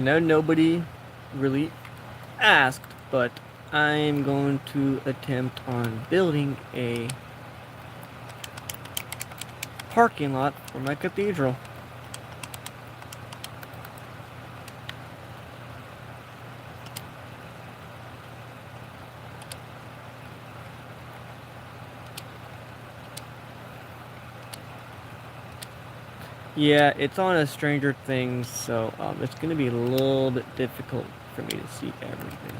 know nobody really asked, but I'm going to attempt on building a parking lot for my cathedral. Yeah, it's on a Stranger Things, so it's going to be a little bit difficult for me to see everything.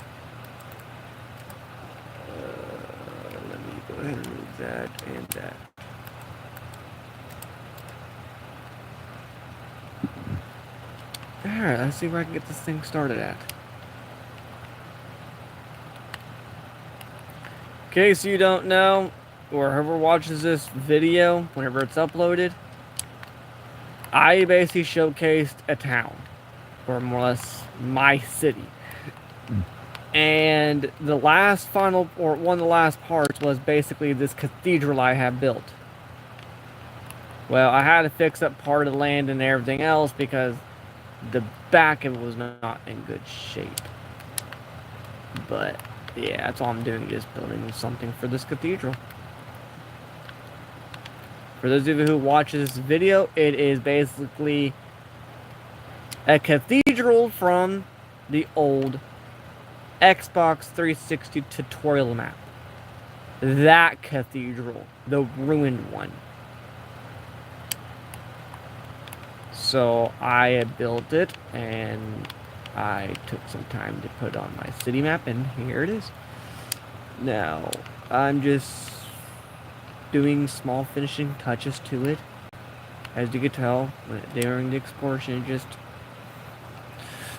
Let me go ahead and move that and that. Alright, let's see where I can get this thing started at. In case you don't know, or whoever watches this video, whenever it's uploaded, I basically showcased a town, or more or less my city. And the last final, or one of the last parts, was basically this cathedral I have built. Well, I had to fix up part of the land and everything else because the back of it was not in good shape. But yeah, that's all I'm doing, just building something for this cathedral. For those of you who watch this video, it is basically a cathedral from the old Xbox 360 tutorial map. That cathedral, the ruined one. So I built it, and I took some time to put on my city map, and here it is. Now, I'm just doing small finishing touches to it. As you can tell, during the exploration, it just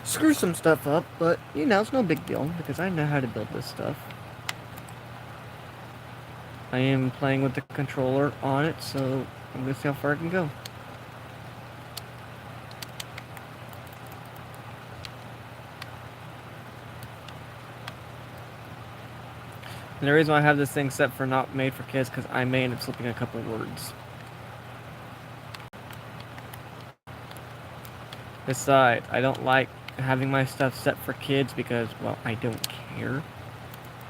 screw some stuff up, but you know, it's no big deal because I know how to build this stuff. I am playing with the controller on it, so I'm gonna see how far I can go. And the reason why I have this thing set for not made for kids, because I may end up slipping a couple of words. Besides, I don't like having my stuff set for kids because, well, I don't care.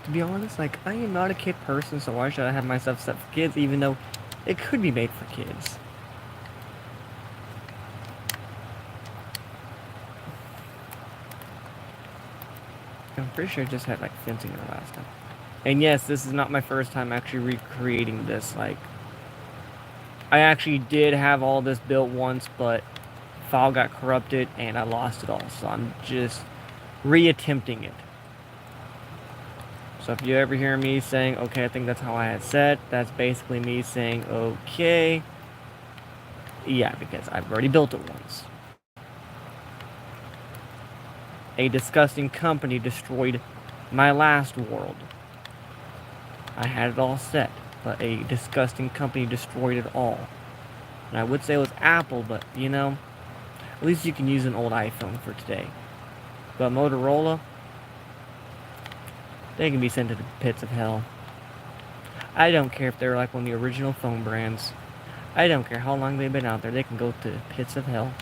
To be honest, like, I am not a kid person, so why should I have my stuff set for kids, even though it could be made for kids? I'm pretty sure I just had, like, fencing the last time. And yes, this is not my first time actually recreating this. Like, I actually did have all this built once, but file got corrupted and I lost it all. So I'm just reattempting it. So if you ever hear me saying, okay, I think that's how I had set, that's basically me saying, okay. Yeah, because I've already built it once. A disgusting company destroyed my last world. I had it all set, but a disgusting company destroyed it all. And I would say it was Apple, but you know, at least you can use an old iPhone for today. But Motorola, they can be sent to the pits of hell. I don't care if they're like one of the original phone brands. I don't care how long they've been out there, they can go to the pits of hell.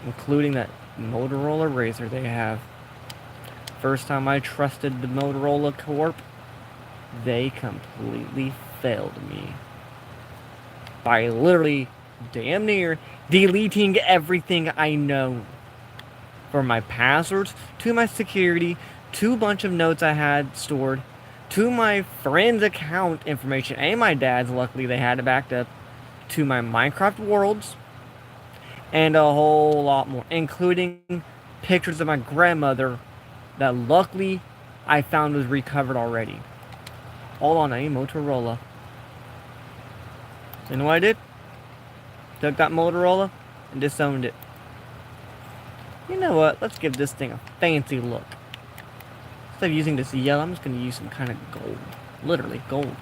Including that Motorola Razr they have. First time I trusted the Motorola Corp, they completely failed me. By literally, damn near, deleting everything I know. From my passwords, to my security, to a bunch of notes I had stored, to my friend's account information, and my dad's, luckily they had it backed up, to my Minecraft worlds, and a whole lot more, including pictures of my grandmother that luckily I found was recovered already. All on a Motorola. You know what I did? Took that Motorola and disowned it. You know what? Let's give this thing a fancy look. Instead of using this yellow, I'm just going to use some kind of gold. Literally, gold.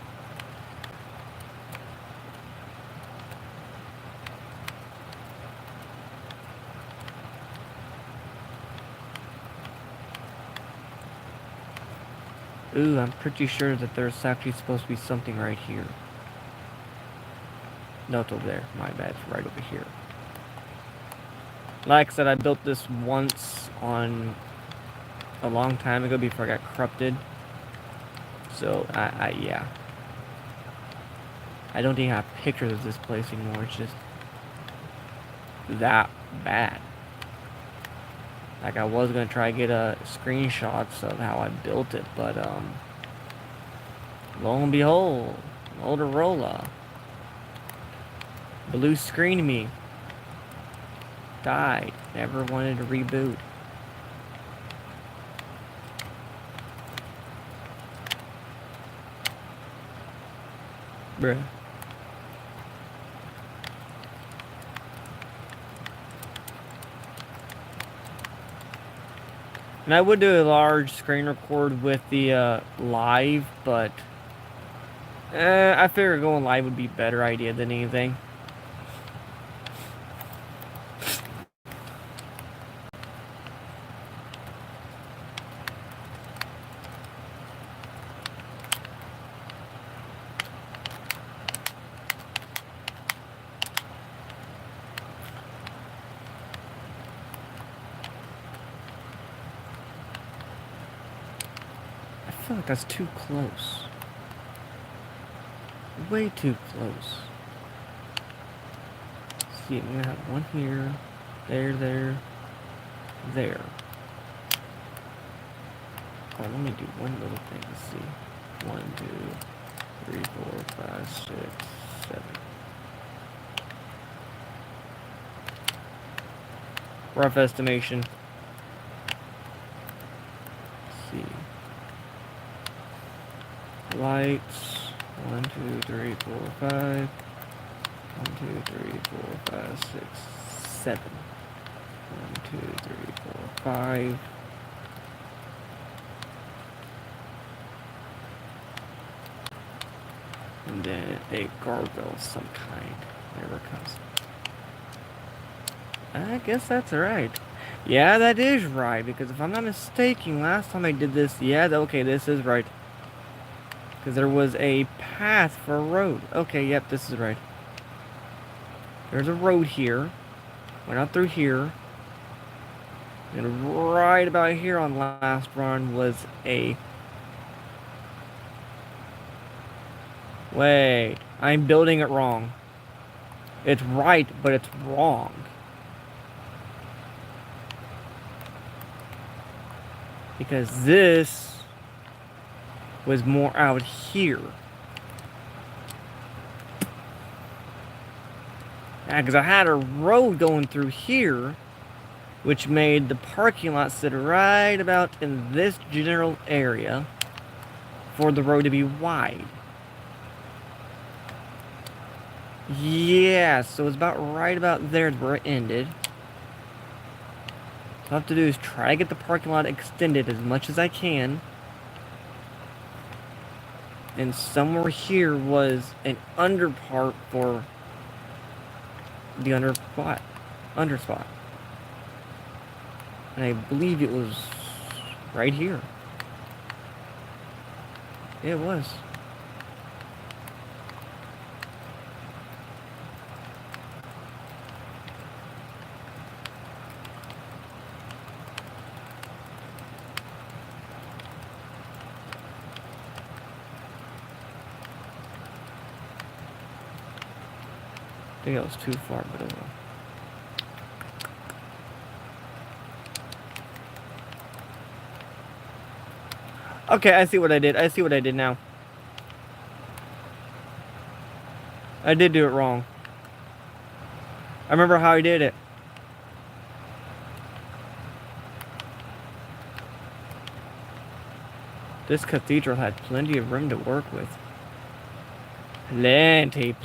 Ooh, I'm pretty sure that there's actually supposed to be something right here. No, it's over there. My bad. It's right over here. Like I said, I built this once on a long time ago before I got corrupted. So, yeah. I don't even have pictures of this place anymore. It's just that bad. Like, I was gonna try to get screenshots of how I built it, but lo and behold, Motorola blue screened me. Died. Never wanted to reboot. Bruh. And I would do a large screen record with the live, but I figured going live would be a better idea than anything. I feel like that's too close. Way too close. Let's see, I'm gonna have one here, there. Oh, let me do one little thing. Let's see. 1, 2, 3, 4, 5, 6, 7. Rough estimation. Let's see. Lights. 1, 2, 3, 4, 5. 1, 2, 3, 4, 5, 6, 7. 1, 2, 3, 4, 5. And then a gargoyle of some kind. There it comes. I guess that's right. Yeah, that is right, because if I'm not mistaken, last time I did this, yeah, okay, this is right. Because there was a path for a road. Okay, yep, this is right. There's a road here. Went out through here. And right about here on last run was a... Wait, I'm building it wrong. It's right, but it's wrong. Because this was more out here. Yeah, because I had a road going through here, which made the parking lot sit right about in this general area for the road to be wide. Yeah, so it's about right about there where it ended. All I have to do is try to get the parking lot extended as much as I can. And somewhere here was an under part for the under spot. And I believe it was right here. It was. I think that was too far, but oh well. Okay, I see what I did. I see what I did now. I did do it wrong. I remember how I did it. This cathedral had plenty of room to work with. Plenty.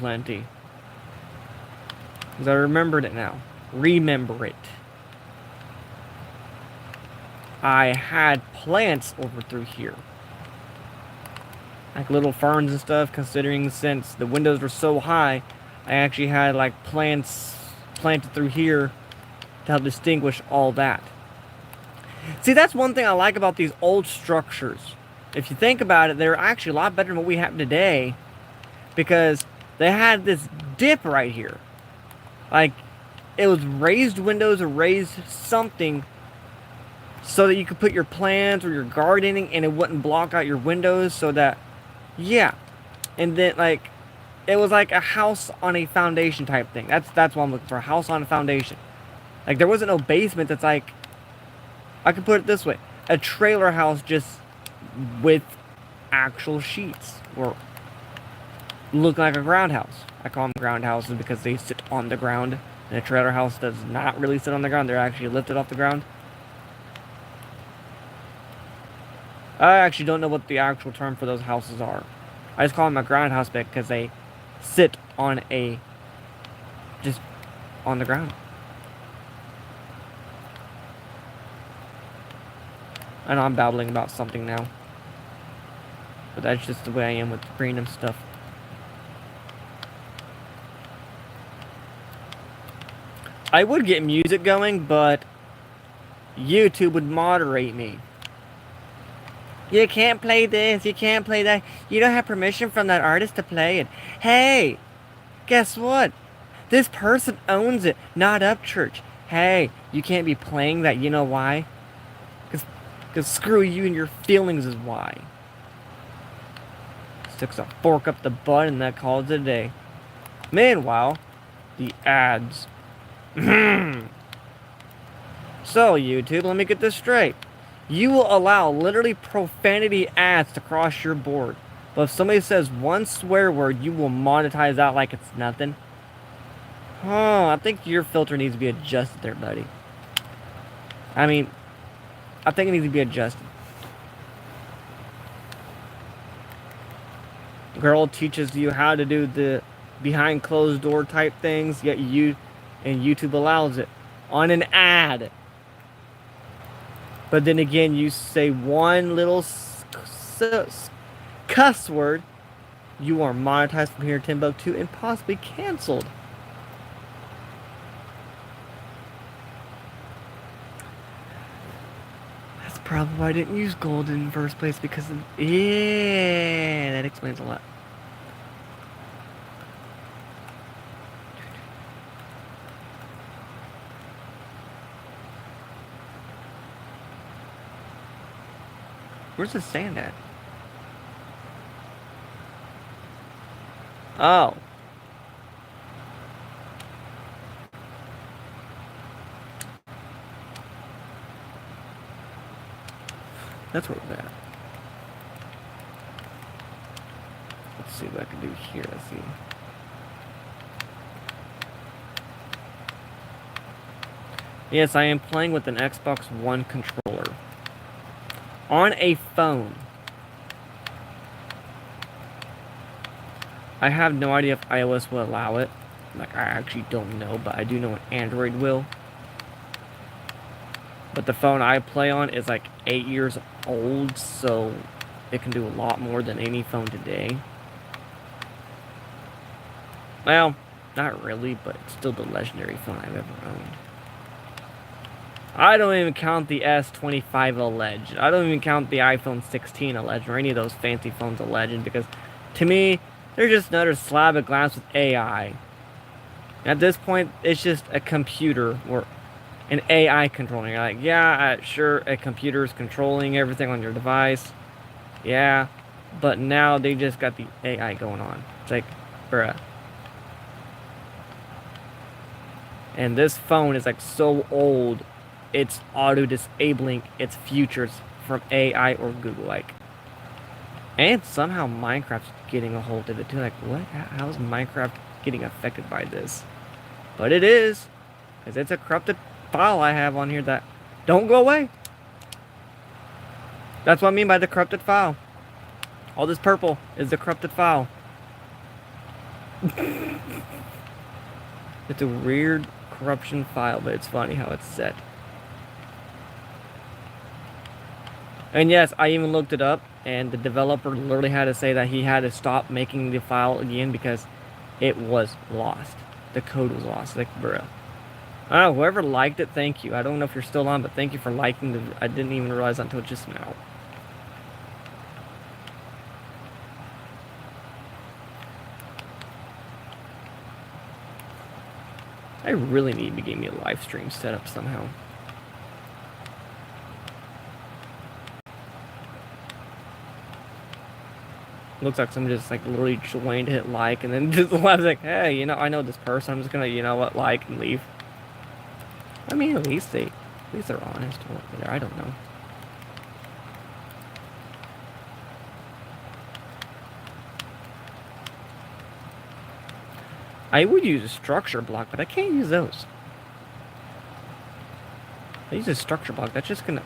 Because I remembered it now. Remember it. I had plants over through here. Like little ferns and stuff, considering since the windows were so high, I actually had like plants planted through here to help distinguish all that. See, that's one thing I like about these old structures. If you think about it, they're actually a lot better than what we have today, because they had this dip right here. Like, it was raised windows or raised something so that you could put your plants or your gardening and it wouldn't block out your windows so that, yeah. And then, like, it was like a house on a foundation type thing. That's what I'm looking for, a house on a foundation. Like, there wasn't no basement that's like, I could put it this way, a trailer house just with actual sheets, or look like a ground house. I call them ground houses because they sit on the ground, and a trailer house does not really sit on the ground. They're actually lifted off the ground. I actually don't know what the actual term for those houses are. I just call them a ground house because they sit on just on the ground. I know I'm babbling about something now, but that's just the way I am with random stuff. I would get music going, but YouTube would moderate me. You can't play this, you can't play that. You don't have permission from that artist to play it. Hey, guess what? This person owns it, not Upchurch. Hey, you can't be playing that, you know why? Because screw you and your feelings is why. Sticks a fork up the butt and that calls it a day. Meanwhile, the ads. So, YouTube, let me get this straight. You will allow literally profanity ads to cross your board. But if somebody says one swear word, you will monetize that like it's nothing. I think your filter needs to be adjusted there, buddy. I mean, I think it needs to be adjusted. Girl teaches you how to do the behind closed door type things, yet YouTube allows it on an ad. But then again, you say one little cuss word, you are monetized from here to Timbuktu and possibly canceled. That's probably why I didn't use gold in the first place, because of, yeah, that explains a lot. Where's the sand at? Oh. That's where we're at. Let's see what I can do here. Let's see. Yes, I am playing with an Xbox One controller. On a phone. I have no idea if iOS will allow it. Like, I actually don't know, but I do know Android will. But the phone I play on is like 8 years old, so it can do a lot more than any phone today. Well, not really, but it's still the legendary phone I've ever owned. I don't even count the S25 a legend. I don't even count the iPhone 16 a legend, or any of those fancy phones a legend, because to me, they're just another slab of glass with AI. At this point, it's just a computer or an AI controlling. You're like, yeah, sure, a computer is controlling everything on your device. Yeah, but now they just got the AI going on. It's like, bruh. And this phone is like so old, it's auto-disabling its futures from AI or Google. Like, and somehow Minecraft's getting a hold of it too. Like, what? How is Minecraft getting affected by this? But it is, because it's a corrupted file I have on here that don't go away. That's what I mean by the corrupted file. All this purple is the corrupted file. It's a weird corruption file, but it's funny how it's set. And yes, I even looked it up, and the developer literally had to say that he had to stop making the file again because it was lost. The code was lost. Like, bruh. I don't know, whoever liked it, thank you. I don't know if you're still on, but thank you for liking the... I didn't even realize that until just now. I really need to get me a live stream set up somehow. Looks like someone just like literally joined, hit like, and then just left like, hey, you know, I know this person. I'm just gonna, you know what, like and leave. I mean, at least they're honest or whatever. I don't know. I would use a structure block, but I can't use those. I use a structure block. That's just gonna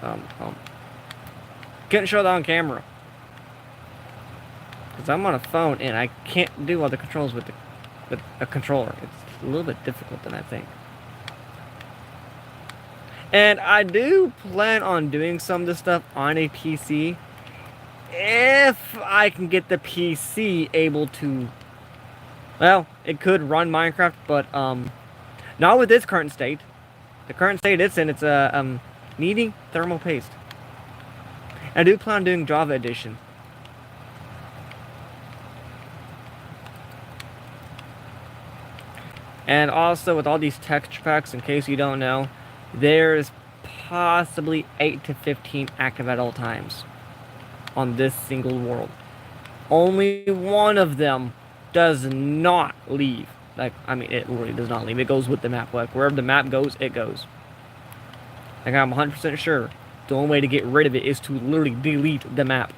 couldn't show that on camera. Because I'm on a phone and I can't do all the controls with a controller. It's a little bit difficult than I think. And I do plan on doing some of this stuff on a PC. If I can get the PC able to... Well, it could run Minecraft, but not with its current state. The current state it's in, it's needing thermal paste. I do plan on doing Java Edition. And also with all these texture packs, in case you don't know, there's possibly 8 to 15 active at all times on this single world. Only one of them does not leave. Like, I mean, it really does not leave. It goes with the map. Like, wherever the map goes, it goes. Like, I'm 100% sure the only way to get rid of it is to literally delete the map.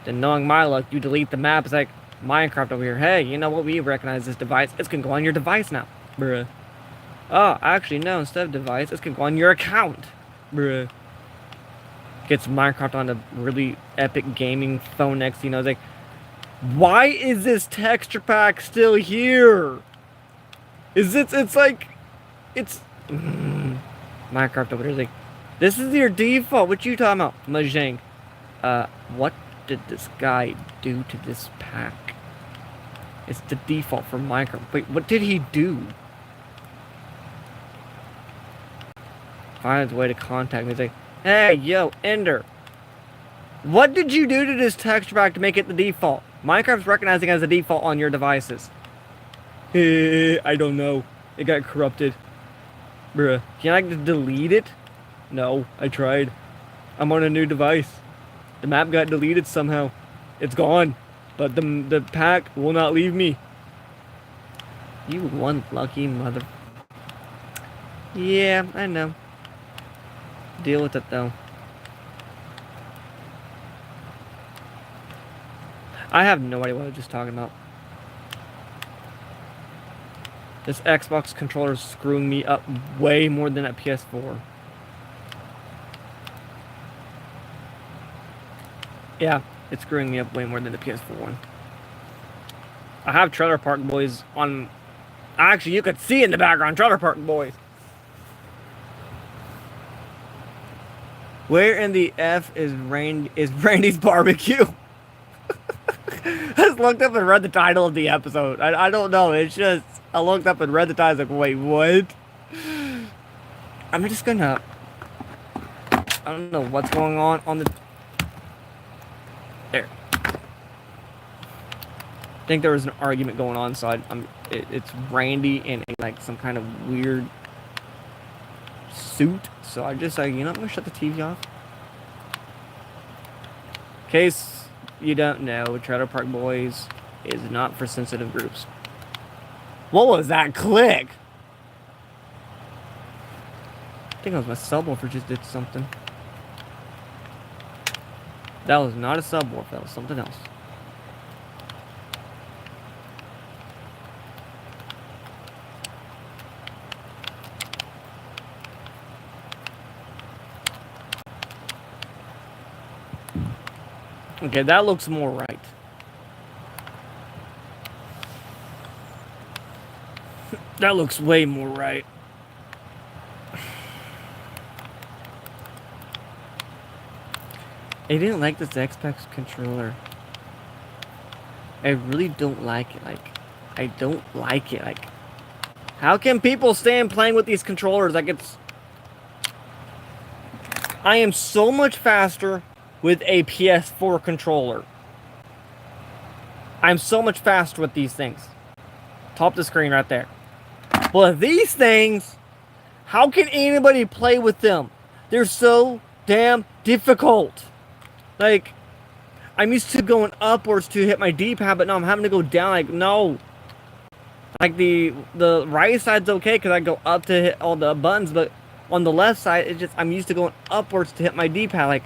Then knowing my luck, you delete the map, it's like Minecraft over here. Hey, you know what? We recognize this device. It's gonna go on your device now. Bruh. Oh, actually, no. Instead of device, it's gonna go on your account. Bruh. Gets Minecraft on a really epic gaming phone next, you know, it's like, why is this texture pack still here? It's like, it's... Minecraft over there is like, this is your default. What you talking about, Mojang? What did this guy do to this pack? It's the default for Minecraft. Wait, what did he do? Finds a way to contact me. He's like, hey, yo, Ender. What did you do to this texture pack to make it the default? Minecraft's recognizing it as a default on your devices. I don't know. It got corrupted. Bruh. Can I just delete it? No, I tried. I'm on a new device. The map got deleted somehow. It's gone. But the pack will not leave me. You one lucky mother... Yeah, I know. Deal with it though. I have no idea what I was just talking about. This Xbox controller is screwing me up way more than that PS4. Yeah, it's screwing me up way more than the PS4 one. I have Trailer Park Boys on... Actually, you could see in the background, Trailer Park Boys. Where in the F is Randy's barbecue? I just looked up and read the title of the episode. I don't know. It's just, I looked up and read the title. I was like, wait, what? I'm just gonna... I don't know what's going on the... There. I think there was an argument going on, so it's Randy in like some kind of weird suit. So I just like, you know, I'm gonna shut the TV off. In case you don't know, Trailer Park Boys is not for sensitive groups. What was that click? I think it was my subwoofer just did something. That was not a subwoofer, that was something else. Okay, that looks more right. That looks way more right. I didn't like this Xbox controller. I really don't like it. Like, I don't like it. Like, how can people stand playing with these controllers? Like, it's... I am so much faster with a PS4 controller. I'm so much faster with these things. Top of the screen right there. But But these things, how can anybody play with them? They're so damn difficult. Like, I'm used to going upwards to hit my D-pad, but now I'm having to go down. Like, no. Like, the right side's okay because I go up to hit all the buttons, but on the left side, it's just, I'm used to going upwards to hit my D-pad. Like,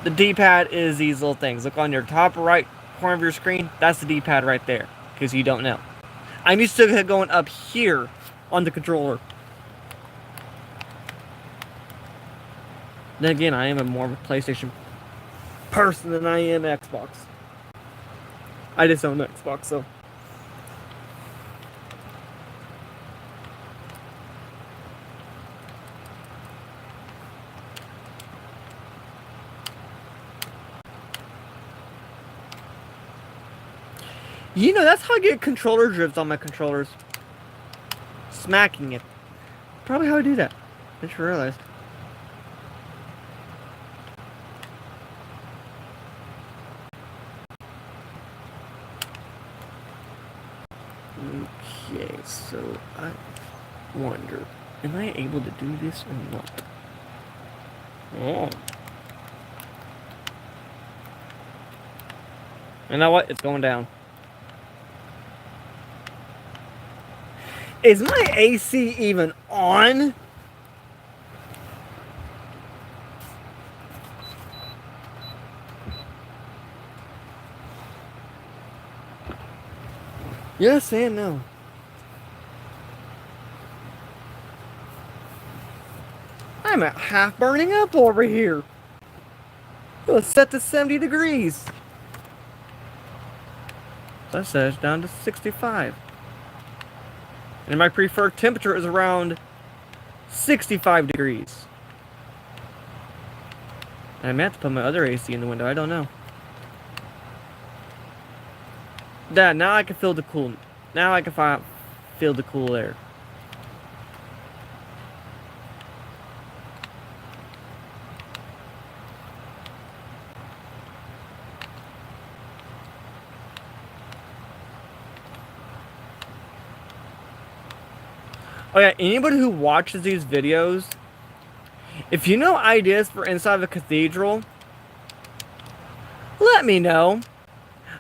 the D-pad is these little things. Look on your top right corner of your screen. That's the D-pad right there, because you don't know. I'm used to going up here on the controller. Then again, I am a more of a PlayStation person than I am Xbox. I just own Xbox, so. You know, that's how I get controller drifts on my controllers. Smacking it. Probably how I do that. I just realized. Okay, so I wonder, am I able to do this or not? Oh. You know what? It's going down. Is my AC even on? Yes and no. I'm at half burning up over here. It's set to 70 degrees. That says down to 65. And my preferred temperature is around 65 degrees. And I may have to put my other AC in the window. I don't know. Dad, now I can feel the cool. Now I can feel the cool air. Oh yeah, anybody who watches these videos, if you know ideas for inside of a cathedral, let me know.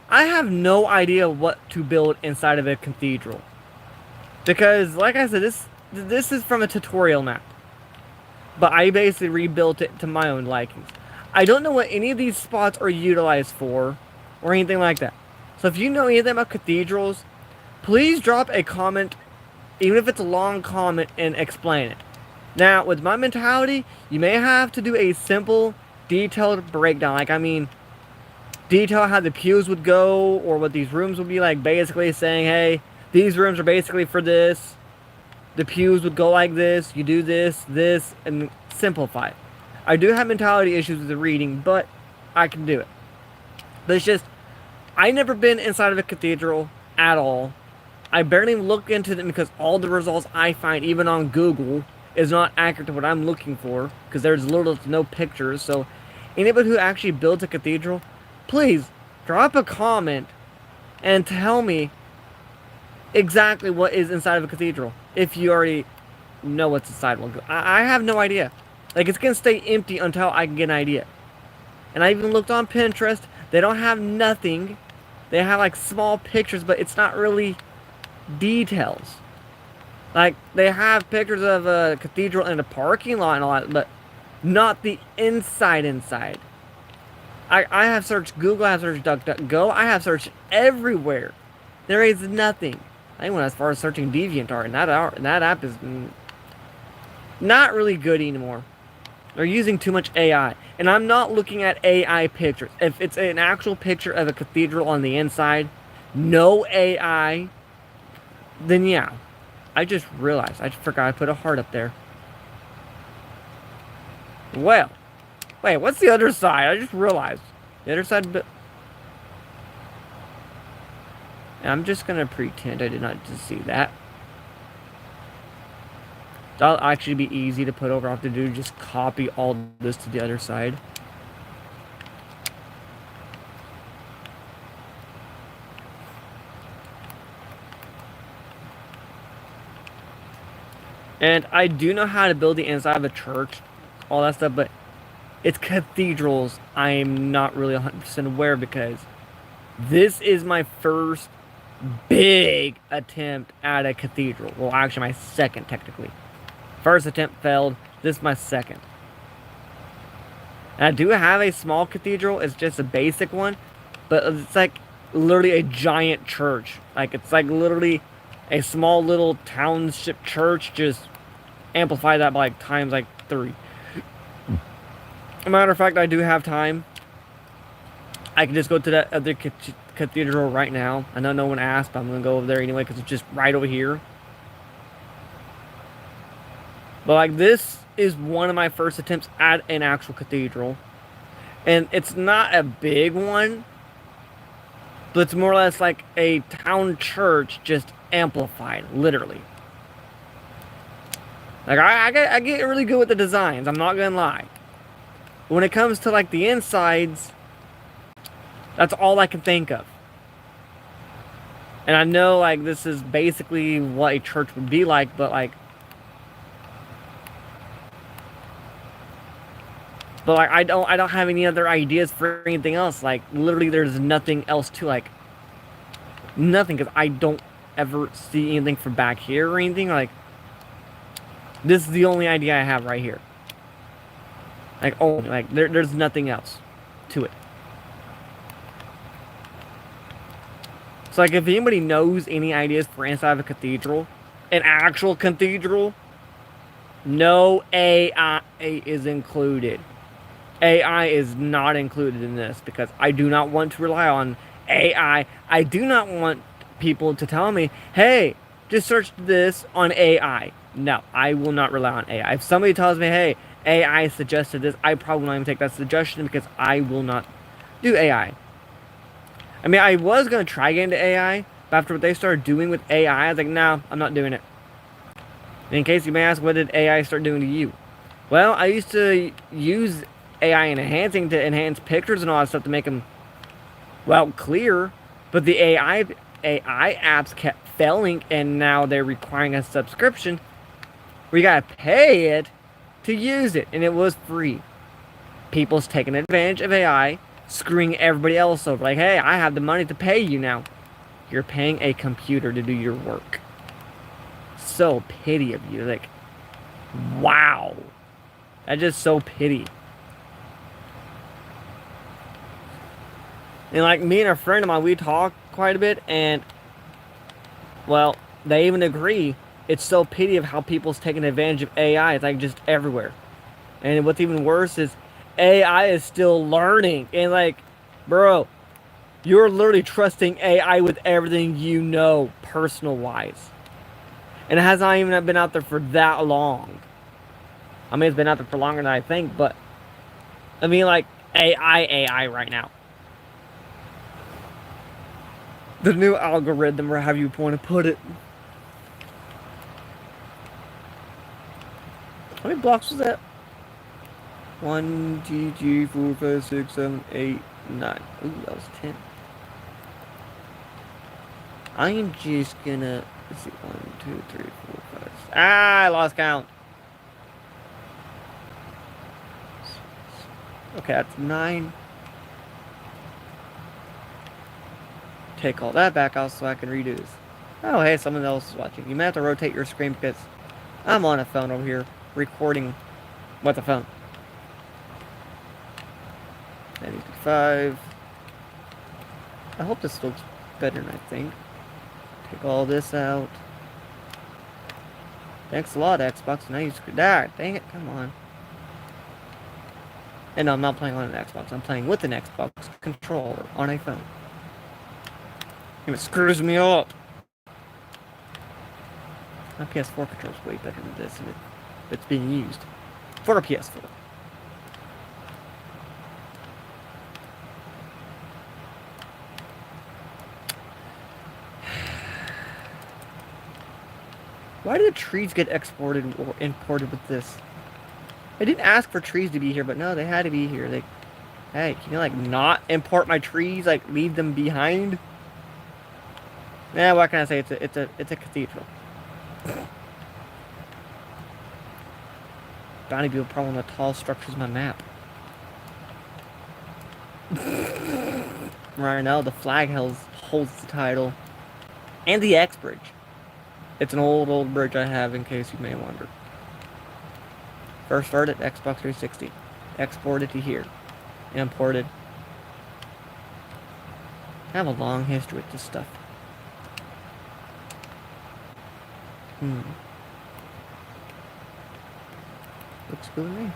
I have no idea what to build inside of a cathedral. Because, like I said, this is from a tutorial map. But I basically rebuilt it to my own likings. I don't know what any of these spots are utilized for, or anything like that. So if you know anything about cathedrals, please drop a comment, even if it's a long comment, and explain it. Now, with my mentality, you may have to do a simple, detailed breakdown. Like, I mean, detail how the pews would go, or what these rooms would be like, basically saying, hey, these rooms are basically for this. The pews would go like this, you do this, this, and simplify it. I do have mentality issues with the reading, but I can do it. But it's just, I've never been inside of a cathedral at all. I barely even look into them because all the results I find, even on Google, is not accurate to what I'm looking for, because there's little to no pictures. So anybody who actually builds a cathedral, please drop a comment and tell me exactly what is inside of a cathedral, if you already know what's inside one. I have no idea. Like, it's gonna stay empty until I can get an idea. And I even looked on Pinterest. They don't have nothing. They have like small pictures, but it's not really details. Like, they have pictures of a cathedral in a parking lot and all that, but not the inside. I have searched Google, I have searched DuckDuckGo, I have searched everywhere. There is nothing. I went as far as searching DeviantArt, and that app is not really good anymore. They're using too much AI. And I'm not looking at AI pictures. If it's an actual picture of a cathedral on the inside, no AI, then yeah. I just realized. I forgot I put a heart up there. Well. Wait, what's the other side? I just realized. The other side... I'm just gonna pretend I did not just see that. That'll actually be easy to put over. All I have to do is just copy all this to the other side. And I do know how to build the inside of a church, all that stuff, but it's cathedrals I'm not really 100% aware because this is my first big attempt at a cathedral. Well, actually, my second, technically. First attempt failed. This is my second. And I do have a small cathedral. It's just a basic one. But it's like literally a giant church. Like, it's like literally a small little township church. Just amplify that by like times like 3. As a matter of fact, I do have time. I can just go to that other cathedral right now. I know no one asked, but I'm going to go over there anyway because it's just right over here. But like this is one of my first attempts at an actual cathedral. And it's not a big one, but it's more or less like a town church just amplified, literally. Like I get really good with the designs, I'm not gonna lie. When it comes to like the insides, that's all I can think of. And I know like this is basically what a church would be like, but I don't have any other ideas for anything else. Like literally there's nothing else to like nothing, because I don't ever see anything from back here or anything. Like this is the only idea I have right here. Like only like there's nothing else to it. So like if anybody knows any ideas for inside of a cathedral, an actual cathedral, no AI is included. AI is not included in this because I do not want to rely on AI. I do not want people to tell me, hey, just search this on AI. No, I will not rely on AI. If somebody tells me, hey, AI suggested this, I probably won't even take that suggestion because I will not do AI. I mean, I was going to try getting into AI, but after what they started doing with AI, I was like, no, I'm not doing it. And in case you may ask, what did AI start doing to you? Well, I used to use AI and enhancing to enhance pictures and all that stuff to make them, well, clear. But the AI apps kept failing, and now they're requiring a subscription. We gotta pay it to use it, and it was free. People's taking advantage of AI, screwing everybody else over. Like, hey, I have the money to pay you now. You're paying a computer to do your work. So pity of you. Like, wow. That's just so pity. And like me and a friend of mine, we talk quite a bit, and well, they even agree. It's so pity of how people's taking advantage of AI. It's like just everywhere. And what's even worse is AI is still learning. And like, bro, you're literally trusting AI with everything you know, personal wise. And it has not even been out there for that long. I mean, it's been out there for longer than I think, but I mean, like AI right now. The new algorithm, or however you want to put it. How many blocks was that? 1, 2, 3, 4, 5, 6, 7, 8, 9. Ooh, that was 10. I am just gonna, let's see, 1, 2, 3, 4, 5. I lost count. Okay, that's 9. Take all that back out so I can redo this. Oh, hey, someone else is watching. You may have to rotate your screen because I'm on a phone over here recording with a phone. 95. I hope this looks better than I think. Take all this out. Thanks a lot, Xbox. Now you screwed that. Dang it, come on. And no, I'm not playing on an Xbox. I'm playing with an Xbox controller on a phone. It screws me up. My PS4 controls way better than this, and it's being used for a PS4. Why did the trees get exported or imported with this? I didn't ask for trees to be here, but no, they had to be here. Like, hey, can you like not import my trees? Like, leave them behind? Yeah, what can I say? It's a cathedral. bound to be a problem with the tall structures of my map. Right now, the flag holds the title. And the X bridge. It's an old bridge I have, in case you may wonder. First started Xbox 360. Exported to here. Imported. I have a long history with this stuff. Looks good to me.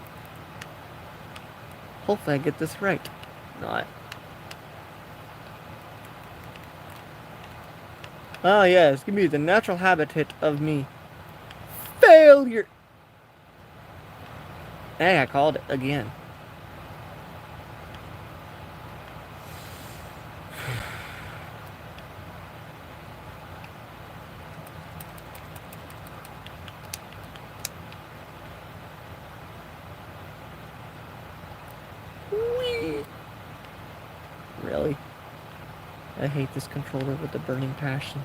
Hopefully I get this right. Not. Oh yes, give me the natural habitat of me. Failure! Hey, I called it again. Really? I hate this controller with a burning passion.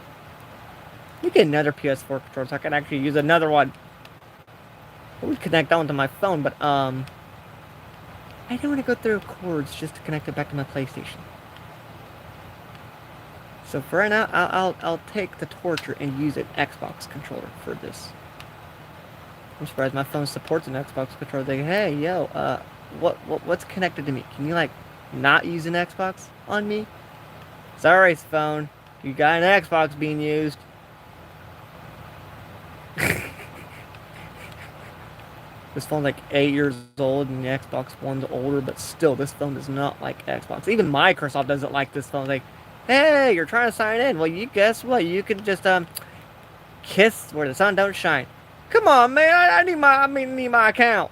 You get another PS4 controller so I can actually use another one. I would connect that one to my phone, but I don't want to go through cords just to connect it back to my PlayStation. So for right now, I'll take the torture and use an Xbox controller for this. I'm surprised my phone supports an Xbox controller. They, hey, yo, what's connected to me? Can you like not use an Xbox on me? Sorry, phone, you got an Xbox being used. This phone's like 8 years old and the Xbox One's older, but still, this phone is not like Xbox. Even Microsoft doesn't like this phone. It's like, hey, you're trying to sign in. Well, you guess what? You can just kiss where the sun don't shine. Come on, man. I need my account.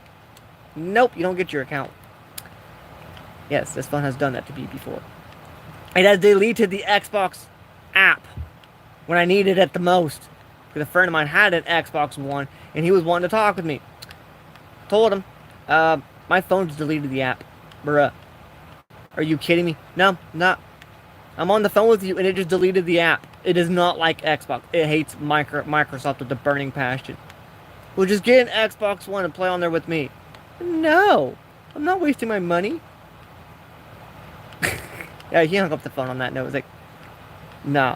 Nope, you don't get your account. Yes, this phone has done that to me before. It has deleted the Xbox app when I needed it the most. Because a friend of mine had an Xbox One and he was wanting to talk with me. Told him, my phone's deleted the app. Bruh. Are you kidding me? No, not. I'm on the phone with you and it just deleted the app. It is not like Xbox. It hates Microsoft with a burning passion. Well, just get an Xbox One and play on there with me. No. I'm not wasting my money. Yeah, he hung up the phone on that note. It was like, nah.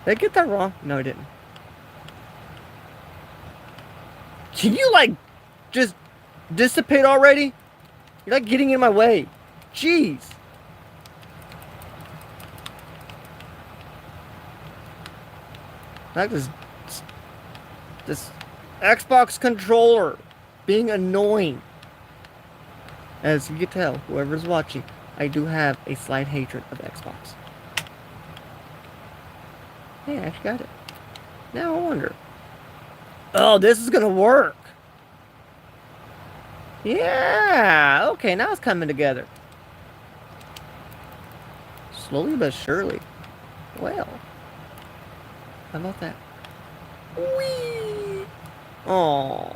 Did I get that wrong? No, I didn't. Can you, like, just dissipate already? You're, like, getting in my way. Jeez. Like this Xbox controller being annoying. As you can tell, whoever's watching, I do have a slight hatred of Xbox. Hey, I actually got it. Now I wonder. Oh, this is gonna work. Yeah, okay, now it's coming together. Slowly but surely. Well, how about that? Whee! Oh.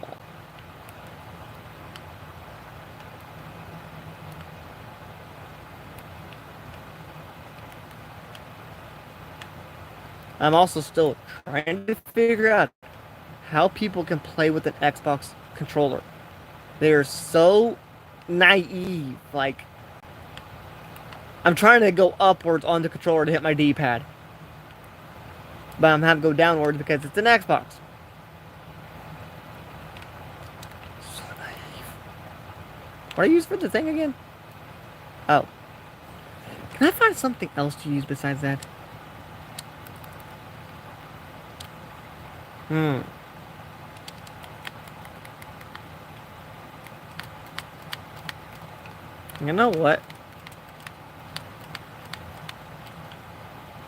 I'm also still trying to figure out how people can play with an Xbox controller. They are so naive. Like, I'm trying to go upwards on the controller to hit my D-pad. But I'm having to go downwards because it's an Xbox. So naive. What do I use for the thing again? Oh. Can I find something else to use besides that? You know what?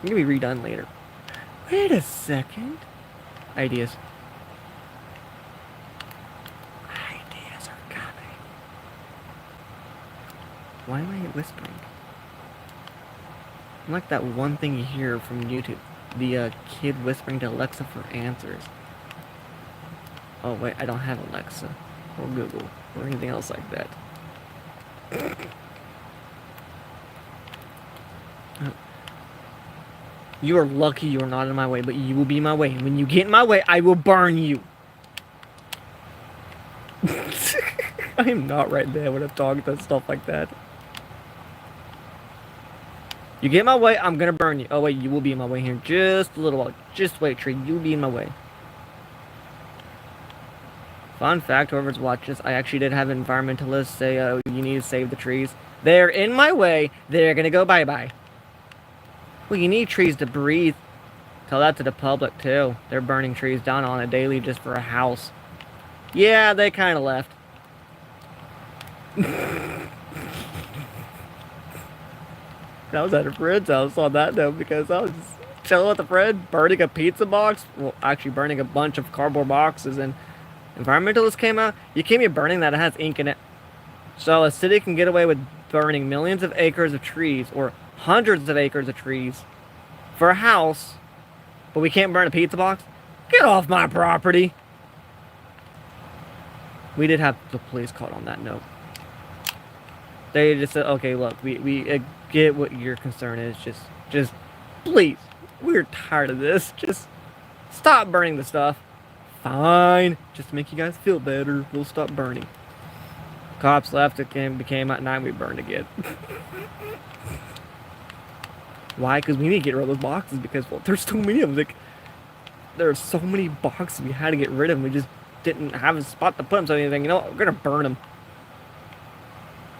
It can be redone later. Wait a second. Ideas. Ideas are coming. Why am I whispering? I'm like that one thing you hear from YouTube. The kid whispering to Alexa for answers. Oh wait, I don't have Alexa or Google or anything else like that. You are lucky you are not in my way, but you will be in my way. And when you get in my way, I will burn you. I am not right there when I'm talking to stuff like that. You get in my way, I'm gonna burn you. Oh wait, you will be in my way here. Just a little while. Just wait, tree. You'll be in my way. Fun fact, whoever's watched this, I actually did have environmentalists say, oh, you need to save the trees. They're in my way. They're gonna go bye-bye. Well, you need trees to breathe. Tell that to the public, too. They're burning trees down on a daily just for a house. Yeah, they kind of left. I was at a friend's house on that note because I was chilling with a friend, burning a pizza box. Well, actually burning a bunch of cardboard boxes, and environmentalists came out. You can't be burning that. It has ink in it. So a city can get away with burning millions of acres of trees, or hundreds of acres of trees, for a house, but we can't burn a pizza box? Get off my property! We did have the police called on that note. They just said, okay, look, we get what your concern is. Just, please, we're tired of this. Just stop burning the stuff. Fine. Just to make you guys feel better, we'll stop burning. Cops left, it became at night, we burned again. Why? Because we need to get rid of those boxes because, well, there's so many of them. Like, there are so many boxes we had to get rid of them. We just didn't have a spot to put them, so anything, you know what, we're gonna burn them.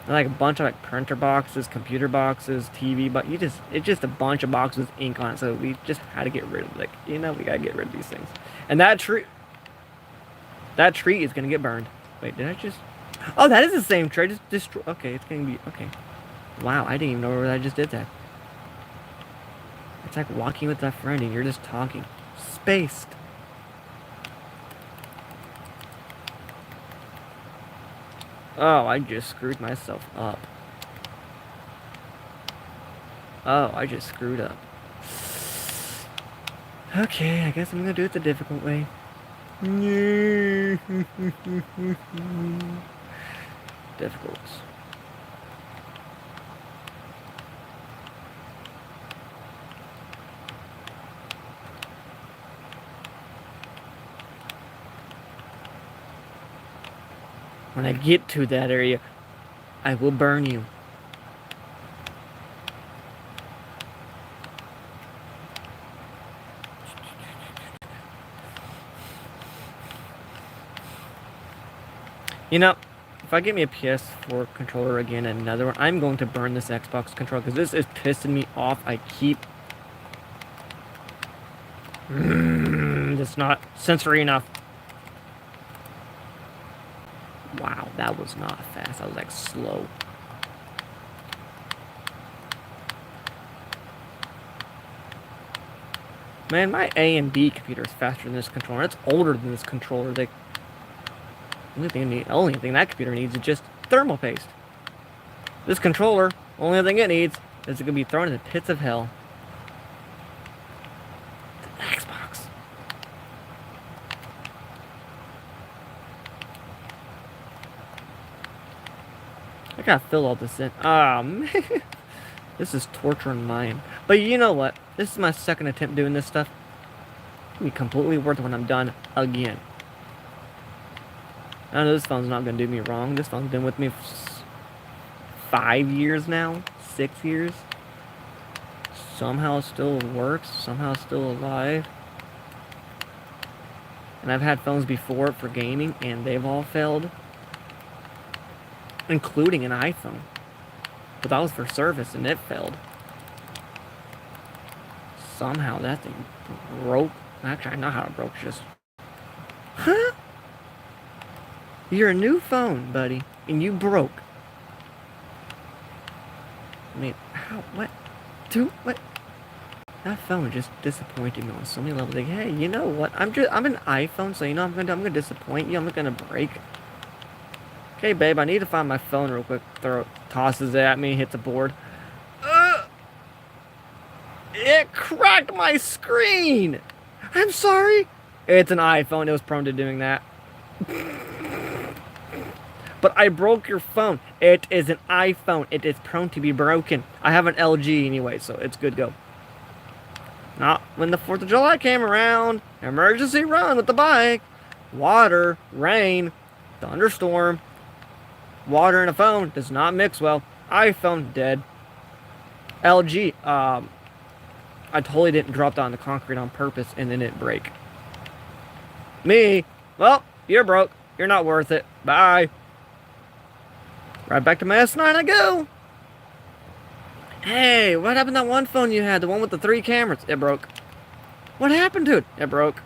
And like a bunch of like printer boxes, computer boxes, TV, but it's just a bunch of boxes with ink on it, so we just had to get rid of it. Like, you know, we gotta get rid of these things. And that tree is gonna get burned. Wait, did I just... Oh, that is the same tree. Just destroy... Okay, it's gonna be... Okay. Wow, I didn't even know where I just did that. It's like walking with that friend and you're just talking. Spaced. Oh, I just screwed myself up. Oh, I just screwed up. Okay, I guess I'm gonna do it the difficult way. Difficult. When I get to that area, I will burn you. You know, if I get me a PS4 controller again, another one, I'm going to burn this Xbox controller because this is pissing me off. I keep... it's not sensory enough. Wow, that was not fast. I was like slow. Man, my A and B computer is faster than this controller. It's older than this controller. The only thing that computer needs is just thermal paste. This controller, only thing it needs is it gonna be thrown in the pits of hell. The Xbox. I gotta fill all this in. Ah, man. This is torturing mine. But you know what? This is my second attempt doing this stuff. It'll be completely worth it when I'm done again. I know this phone's not going to do me wrong. This phone's been with me for 5 years now. 6 years. Somehow it still works. Somehow it's still alive. And I've had phones before for gaming, and they've all failed. Including an iPhone. But that was for service, and it failed. Somehow that thing broke. Actually, I know how it broke. Just... Huh? You're a new phone, buddy, and you broke. I mean, how? What? What? That phone just disappointed me on so many levels. Like, hey, you know what? I'm an iPhone, so you know I'm gonna disappoint you. I'm not gonna break. Okay, babe, I need to find my phone real quick. Tosses it at me, hits a board. It cracked my screen. I'm sorry. It's an iPhone. It was prone to doing that. But I broke your phone. It is an iPhone. It is prone to be broken. I have an LG anyway, so it's good to go. Not when the 4th of July came around. Emergency run with the bike. Water, rain, thunderstorm. Water and a phone does not mix well. iPhone, dead. LG, I totally didn't drop that on the concrete on purpose and then it break. Me, well, you're broke. You're not worth it. Bye. Right back to my S9 I go. Hey, what happened to that one phone you had? The one with the 3 cameras? It broke. What happened to it? It broke.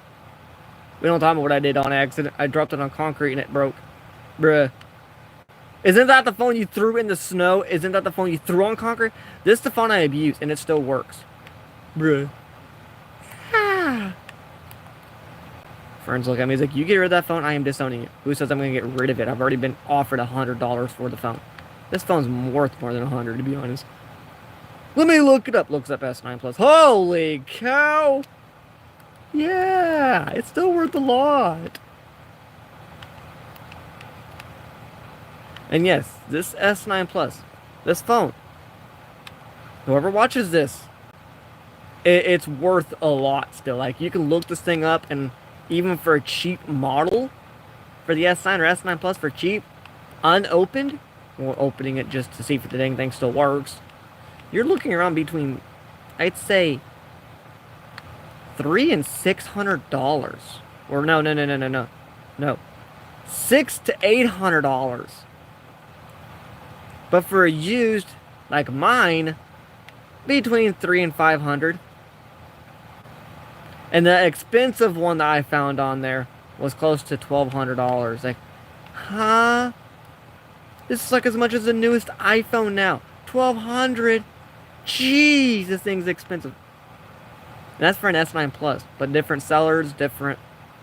We don't talk about what I did on accident. I dropped it on concrete and it broke. Bruh. Isn't that the phone you threw in the snow? Isn't that the phone you threw on concrete? This is the phone I abuse and it still works. Bruh. Ah. Friends look at me, he's like, you get rid of that phone, I am disowning it. Who says I'm going to get rid of it? I've already been offered $100 for the phone. This phone's worth more than $100, to be honest. Let me look it up. Looks up S9 Plus. Holy cow! Yeah, it's still worth a lot. And yes, this S9 Plus, this phone, whoever watches this, it's worth a lot still. Like, you can look this thing up, and even for a cheap model, for the S9 or S9 Plus for cheap, unopened, or opening it just to see if the dang thing still works, you're looking around between, I'd say, $300 and $600. Or no, $600 to $800. But for a used, like mine, between $300 and $500. And the expensive one that I found on there was close to $1,200. Like, huh? This is like as much as the newest iPhone now. $1,200. Jeez, this thing's expensive. And that's for an S9 Plus. But different sellers, different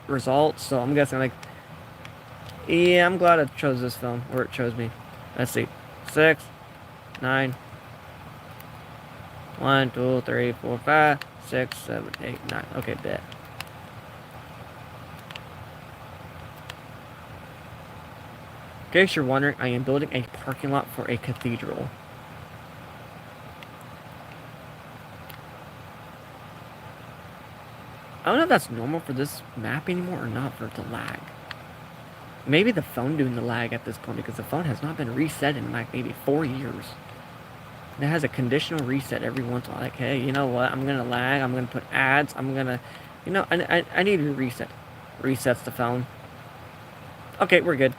results. So I'm guessing, like, yeah, I'm glad I chose this phone. Or it chose me. Let's see. 6, 9. 1, 2, 3, 4, 5, 6, 7, 8, 9. Okay, bet. In case you're wondering, I am building a parking lot for a cathedral. I don't know if that's normal for this map anymore or not for it to lag. Maybe the phone doing the lag at this point because the phone has not been reset in like maybe 4 years. And it has a conditional reset every once in a while. Like, hey, you know what? I'm going to lag. I'm going to put ads. I'm going to, you know, I need to reset. Resets the phone. Okay, we're good.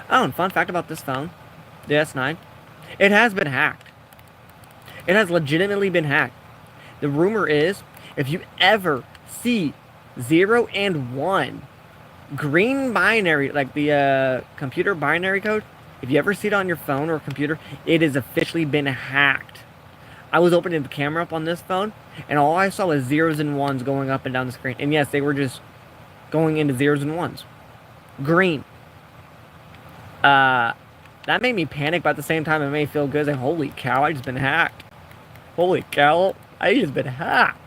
Oh, and fun fact about this phone, the S9, it has been hacked. It has legitimately been hacked. The rumor is, if you ever see 0 and 1 green binary, like the computer binary code, if you ever see it on your phone or computer, it has officially been hacked. I was opening the camera up on this phone, and all I saw was 0s and 1s going up and down the screen. And yes, they were just going into 0s and 1s. Green. That made me panic, but at the same time, it made me feel good. Like, holy cow, I just been hacked. Holy cow, I just been hacked.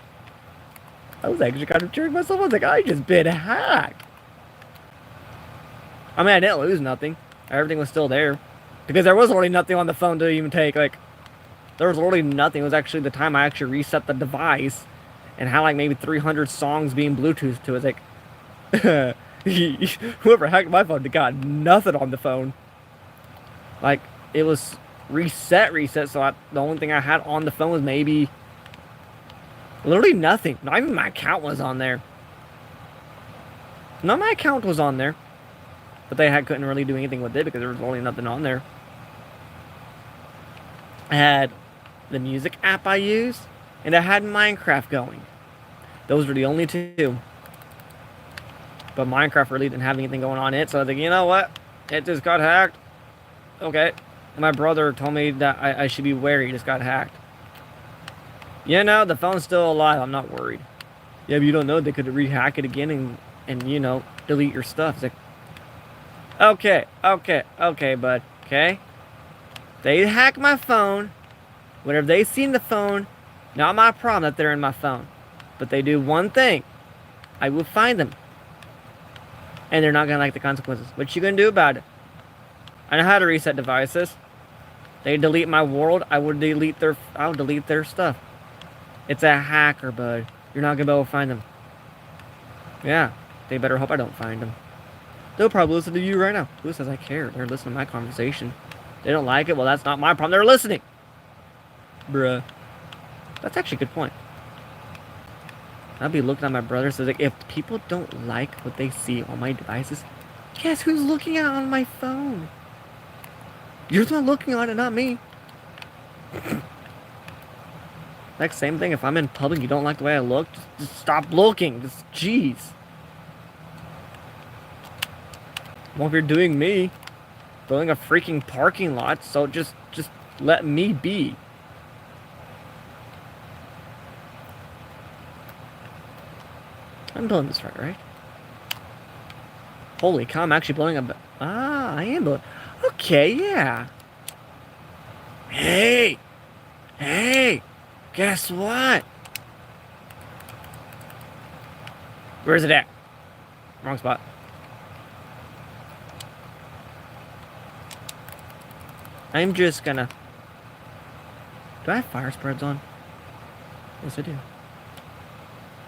I was actually kind of cheering myself. I was like, I just been hacked. I mean, I didn't lose nothing. Everything was still there. Because there was really nothing on the phone to even take. Like, there was literally nothing. It was actually the time I actually reset the device and had like maybe 300 songs being Bluetooth to it. It's like, whoever hacked my phone got nothing on the phone. Like, it was reset, so the only thing I had on the phone was maybe literally nothing. Not even my account was on there. No, my account was on there. But they couldn't really do anything with it because there was really nothing on there. I had the music app I used, and I had Minecraft going. Those were the only two. But Minecraft really didn't have anything going on in it, so I was like, you know what? It just got hacked. Okay. And my brother told me that I should be wary. It just got hacked. You know, the phone's still alive. I'm not worried. Yeah, but you don't know. They could rehack it again and you know, delete your stuff. It's like, okay, bud. Okay? They hack my phone. Whenever they seen the phone, not my problem that they're in my phone. But they do one thing. I will find them. And they're not going to like the consequences. What you going to do about it? I know how to reset devices. They delete my world, I'll delete their stuff. It's a hacker, bud. You're not going to be able to find them. Yeah. They better hope I don't find them. They'll probably listen to you right now. Who says I care? They're listening to my conversation. They don't like it. Well, that's not my problem. They're listening. Bruh. That's actually a good point. I'll be looking at my brother. So like, if people don't like what they see on my devices, guess who's looking at it on my phone? You're the one looking on it, not me. Like, same thing. If I'm in public, you don't like the way I look, just stop looking. Just, jeez. Well, if you're doing me, building a freaking parking lot, so just let me be. I'm building this right? Holy cow, I'm actually blowing up. Ah, I am building. Okay, yeah. Hey! Hey! Guess what? Where's it at? Wrong spot. I'm just gonna... Do I have fire spreads on? Yes, I do.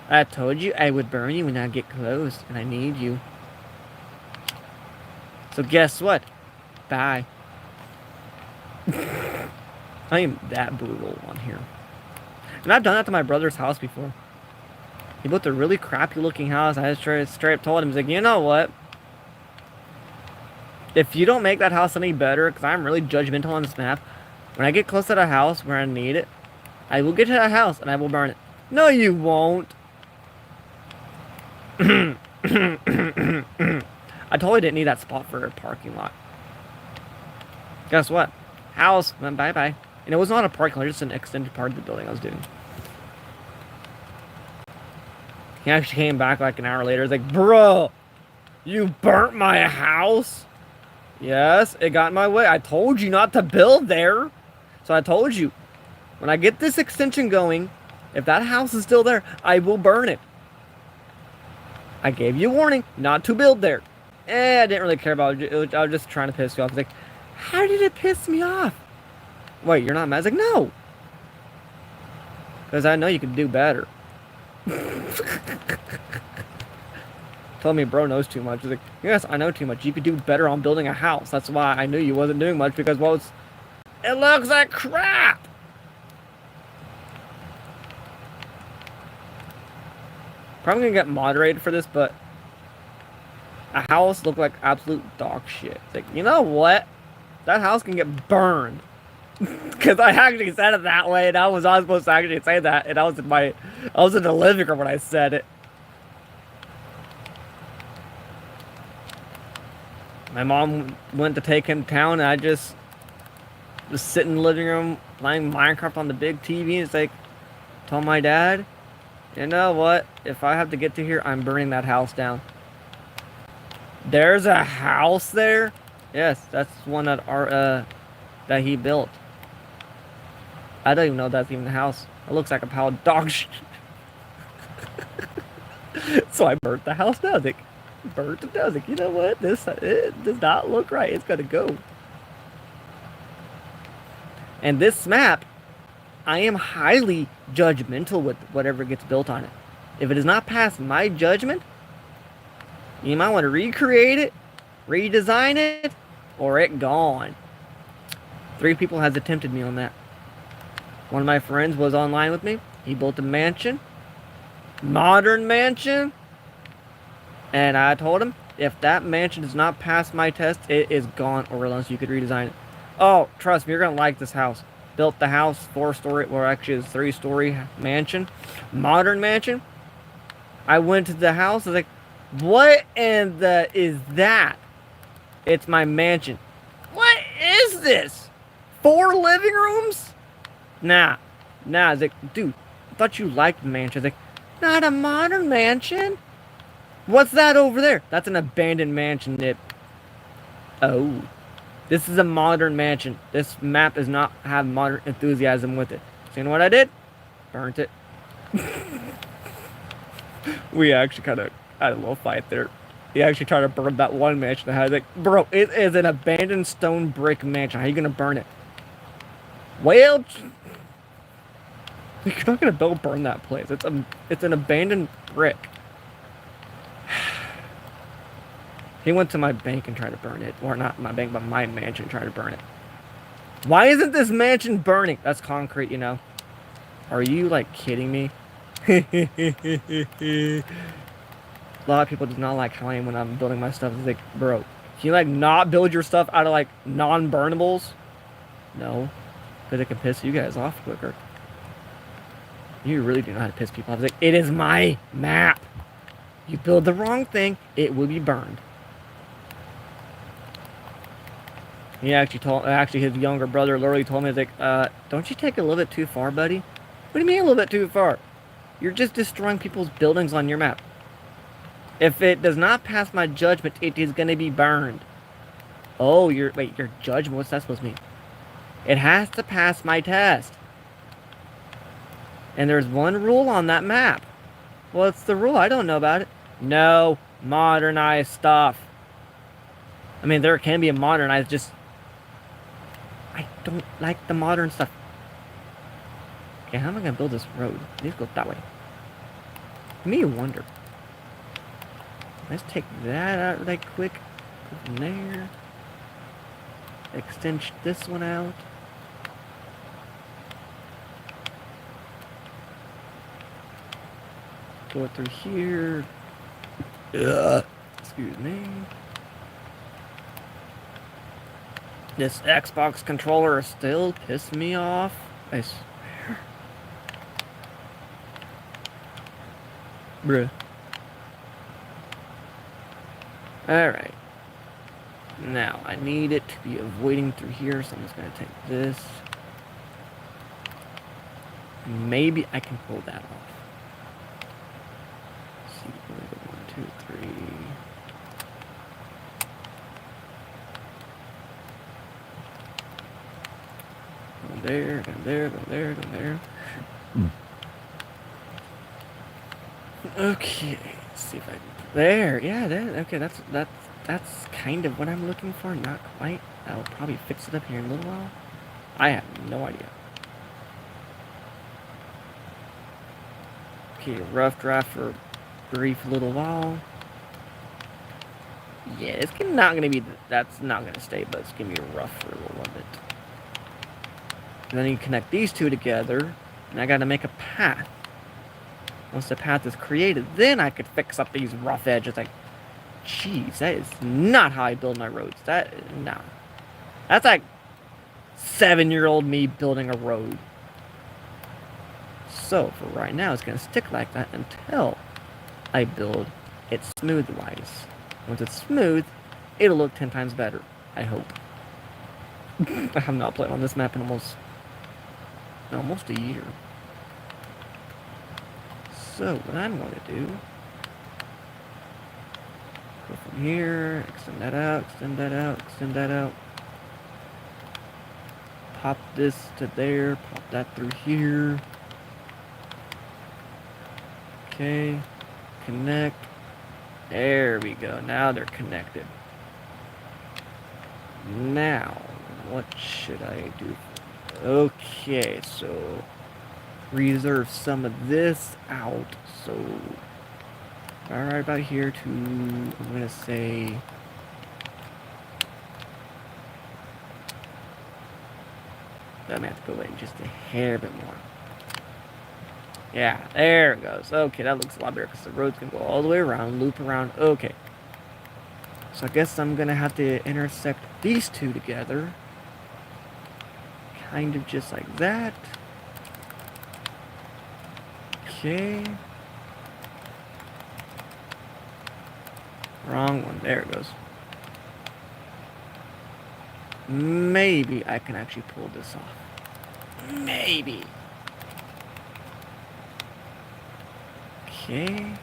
I told you I would burn you when I get close, and I need you. So guess what? Bye. I am that brutal on here. And I've done that to my brother's house before. He built a really crappy looking house. I just straight up told him, he's like, you know what? If you don't make that house any better, because I'm really judgmental on this map, when I get close to the house where I need it, I will get to that house and I will burn it. No, you won't. I totally didn't need that spot for a parking lot. Guess what? House went bye-bye. And it was not a parking lot, just an extended part of the building I was doing. He actually came back like an hour later. He's like, bro, you burnt my house? Yes, it got in my way. I told you not to build there. So I told you, when I get this extension going, if that house is still there, I will burn it. I gave you a warning not to build there. I didn't really care about it. I was just trying to piss you off. I was like, how did it piss me off? Wait, you're not mad? I was like, no. Because I know you could do better. Told me bro knows too much. He's like, yes, I know too much. You could do better on building a house. That's why I knew you wasn't doing much, because, well, it looks like crap. Probably gonna get moderated for this, but a house looked like absolute dog shit. It's like, you know what? That house can get burned. Because I actually said it that way, and I was not supposed to actually say that, and I was in the living room when I said it. My mom went to take him to town, and I just sitting in the living room playing Minecraft on the big TV, and it's like, told my dad, you know what? If I have to get to here, I'm burning that house down. There's a house there? Yes, that's one that he built. I don't even know if that's even a house. It looks like a pile of dog shit. So I burnt the house down. Like, burnt it down. Like, you know what? It does not look right. It's gotta go. And this map, I am highly judgmental with whatever gets built on it. If it does not pass my judgment, you might want to recreate it, redesign it, or it gone. 3 people has attempted me on that. One of my friends was online with me. He built a mansion, modern mansion, and I told him, if that mansion does not pass my test, it is gone, or unless you could redesign it. Oh, trust me, you're gonna like this house. Built the house, 4-story, well, actually it's 3-story mansion, modern mansion. I went to the house. I was like, what in the is that? It's my mansion. What is this? 4 living rooms? Nah. I was like, dude, I thought you liked mansions. I was like, not a modern mansion. What's that over there? That's an abandoned mansion. Oh. This is a modern mansion. This map does not have modern enthusiasm with it. So you know what I did? Burnt it. We actually kind of had a little fight there. He actually tried to burn that one mansion. I was like, bro, it is an abandoned stone brick mansion. How are you going to burn it? Well, you're not going to burn that place. It's an abandoned brick. He went to my bank and tried to burn it. Or not my bank, but my mansion, tried to burn it. Why isn't this mansion burning? That's concrete, you know. Are you, like, kidding me? A lot of people do not like how I am when I'm building my stuff. It's like, bro, can you, like, not build your stuff out of, like, non-burnables? No. Because it can piss you guys off quicker. You really do know how to piss people off. It's like, it is my map. You build the wrong thing, it will be burned. He actually his younger brother literally told me, like, don't you take it a little bit too far, buddy? What do you mean a little bit too far? You're just destroying people's buildings on your map. If it does not pass my judgment, it is going to be burned. Oh, your judgment, what's that supposed to mean? It has to pass my test. And there's one rule on that map. What's the rule? I don't know about it. No modernized stuff. I mean, there can be a modernized, just... I don't like the modern stuff. Okay, how am I going to build this road? I need to go that way. Give me a wonder. Let's take that out right quick. Go from there. Extend this one out. Go through here. Excuse me. This Xbox controller is still pissing me off. I swear. Bruh. Alright. Now, I need it to be avoiding through here, so I'm just going to take this. Maybe I can pull that off. Let's see, 1, 2, 3. Go there, go there, go there, go there. Okay, let's see if I can... There, yeah, okay, that's kind of what I'm looking for, not quite. I'll probably fix it up here in a little while. I have no idea. Okay, rough draft for a brief little while. Yeah, it's not gonna be, that's not gonna stay, but it's gonna be rough for a little bit. And then you connect these two together, and I gotta make a path. Once the path is created, then I could fix up these rough edges. Like, jeez, that is not how I build my roads. No. That's like 7-year-old me building a road. So, for right now, it's going to stick like that until I build it smooth-wise. Once it's smooth, it'll look 10 times better. I hope. I have not played on this map in almost a year. So, what I'm going to do... Go from here, extend that out, extend that out, extend that out. Pop this to there, pop that through here. Okay, connect. There we go, now they're connected. Now, what should I do? Okay, so reserve some of this out, so right about here to, I'm gonna say, I'm gonna have to go in just a hair bit more. Yeah, there it goes. Okay, that looks a lot better because the road's gonna go all the way around, loop around. Okay. So I guess I'm gonna have to intersect these two together. Kind of just like that. Okay. Wrong one. There it goes. Maybe I can actually pull this off. Maybe. Okay.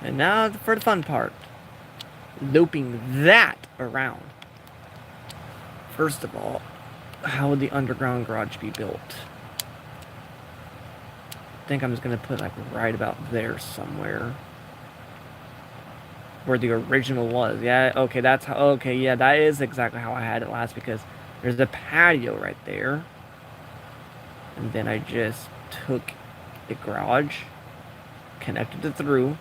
And now for the fun part. Looping that around. First of all, how would the underground garage be built? I think I'm just going to put like right about there somewhere. Where the original was. Yeah, okay, that's how, okay, yeah, that is exactly how I had it last, because there's a patio right there. And then I just took the garage, connected it through,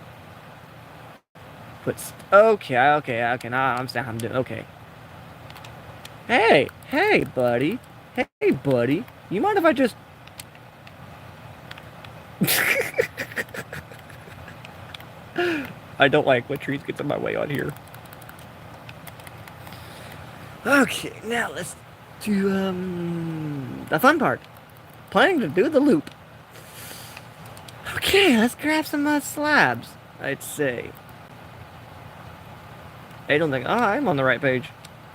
Okay, now I'm saying I'm doing, okay. Hey, buddy. Hey, buddy. You mind if I just... I don't like when trees get in my way on here. Okay, now let's do, the fun part. Planning to do the loop. Okay, let's grab some slabs, I'd say. I don't think... Oh, I'm on the right page.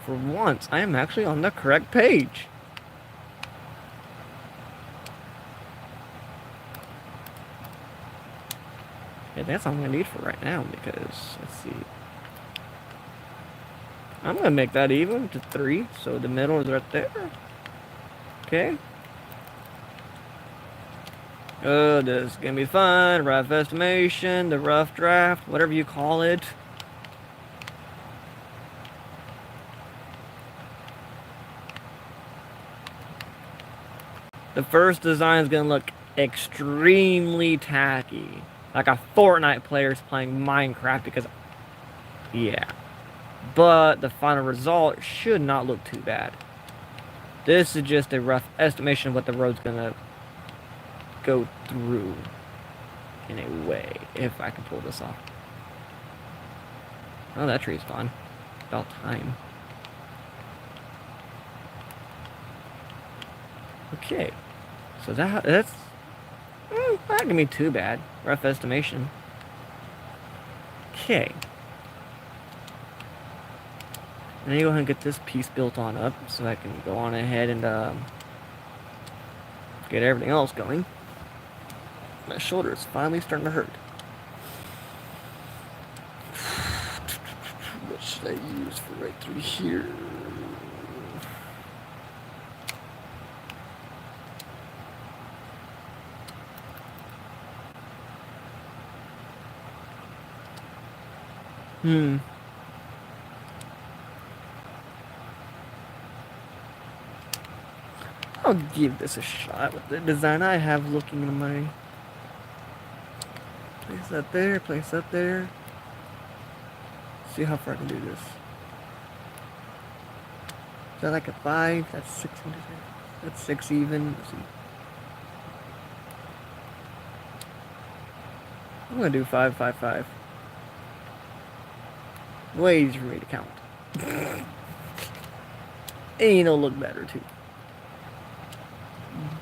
For once, I am actually on the correct page. Yeah, that's all I'm gonna need for right now, because, let's see. I'm gonna make that even to 3, so the middle is right there. Okay. Oh, this is gonna be fun. Rough estimation, the rough draft, whatever you call it. The first design is gonna look extremely tacky. Like a Fortnite player's playing Minecraft because... Yeah. But the final result should not look too bad. This is just a rough estimation of what the road's gonna go through in a way, if I can pull this off. Oh, that tree's gone. About time. Okay, so that's not gonna be too bad. Rough estimation. Okay. And then you go ahead and get this piece built on up, so I can go on ahead and get everything else going. My shoulder is finally starting to hurt. What should I use for right through here? I'll give this a shot with the design I have looking in my... Place that there, place that there. See how far I can do this. Is that like a 5? That's 6. That's 6 even. Let's see. I'm gonna do 5, 5, 5. Way easier for me to count. And it'll look better too.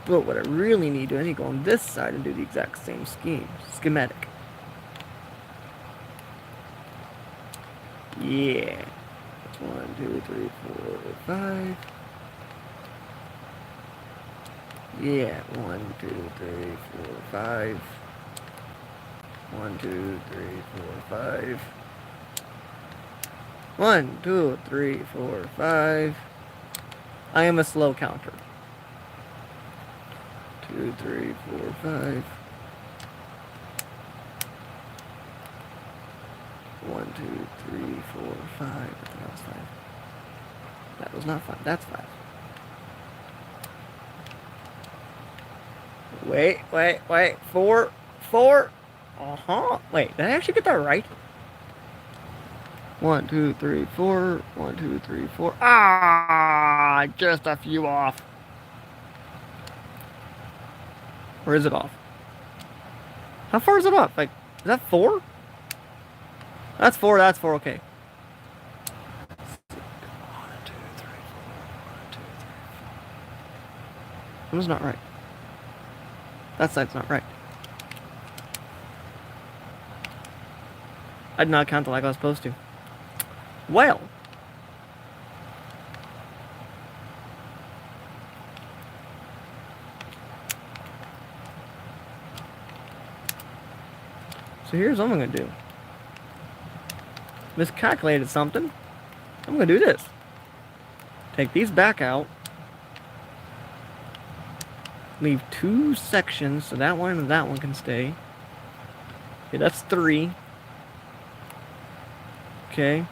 But what I really need to, I need to go on this side and do the exact same schematic. Yeah. 1, 2, 3, 4, 5. Yeah. 1, 2, 3, 4, 5. 1, 2, 3, 4, 5. 1, 2, 3, 4, 5. I am a slow counter. 2, 3, 4, 5. 1, 2, 3, 4, 5. I think that was 5. That was not 5. That's 5. Wait. 4. 4. Wait, did I actually get that right? 1, 2, 3, 4. 1, 2, 3, 4. Ah, just a few off. Or is it off? How far is it off? Like, is that 4? That's 4, okay. 1, 2, 3, 4. 1, 2, 3, 4. That was not right. That side's not right. I did not count it like I was supposed to. Well. So here's what I'm going to do. Miscalculated something. I'm going to do this. Take these back out. Leave 2 sections so that one and that one can stay. Okay, that's 3. Okay.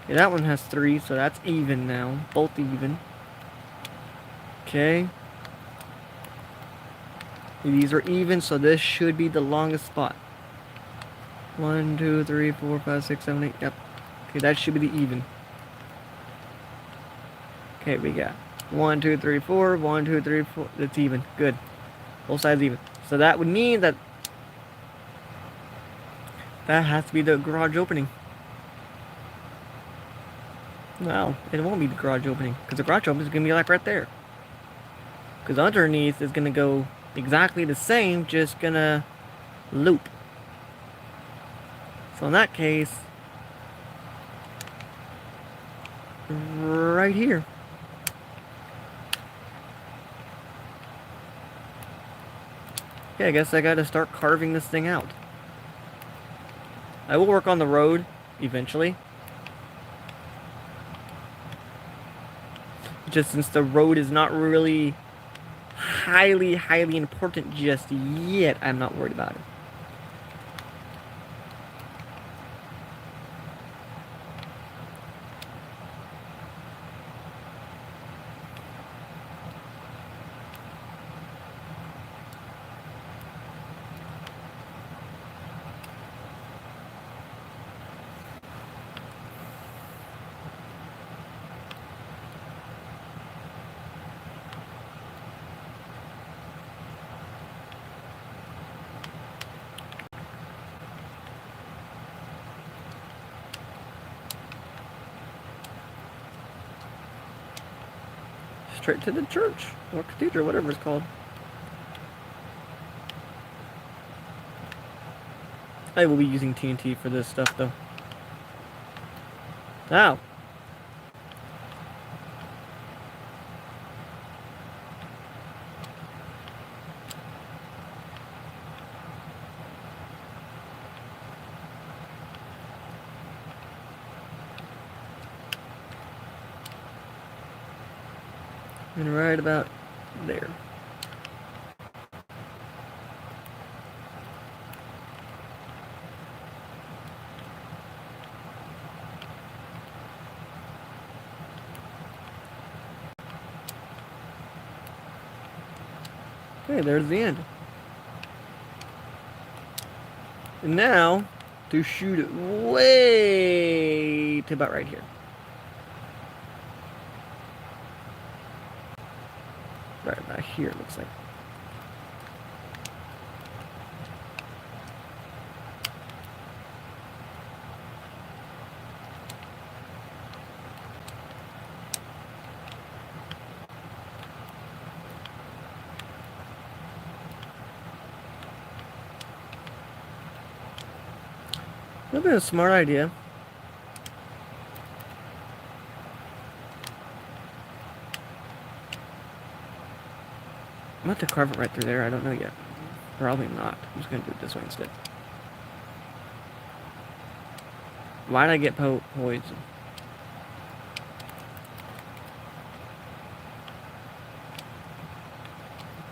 Okay, that one has 3, so that's even now. Both even. Okay. These are even, so this should be the longest spot. 1, 2, 3, 4, 5, 6, 7, 8. Yep. Okay, that should be the even. Okay, we got 1, 2, 3, 4. 1, 2, 3, 4. It's even. Good. Both sides even. So that would mean that has to be the garage opening. No, it won't be the garage opening, because the garage opening is going to be like right there. Because underneath is going to go exactly the same, just going to loop. So in that case, right here. Okay, I guess I got to start carving this thing out. I will work on the road eventually. Just since the road is not really highly important just yet, I'm not worried about it. Straight to the church, or cathedral, whatever it's called. I will be using TNT for this stuff, though. Now. And right about there. Okay, there's the end. And now, to shoot it way to about right here. Right about here, it looks like. That'd be a smart idea. I'm about to carve it right through there. I don't know yet. Probably not. I'm just going to do it this way instead. Why did I get poison?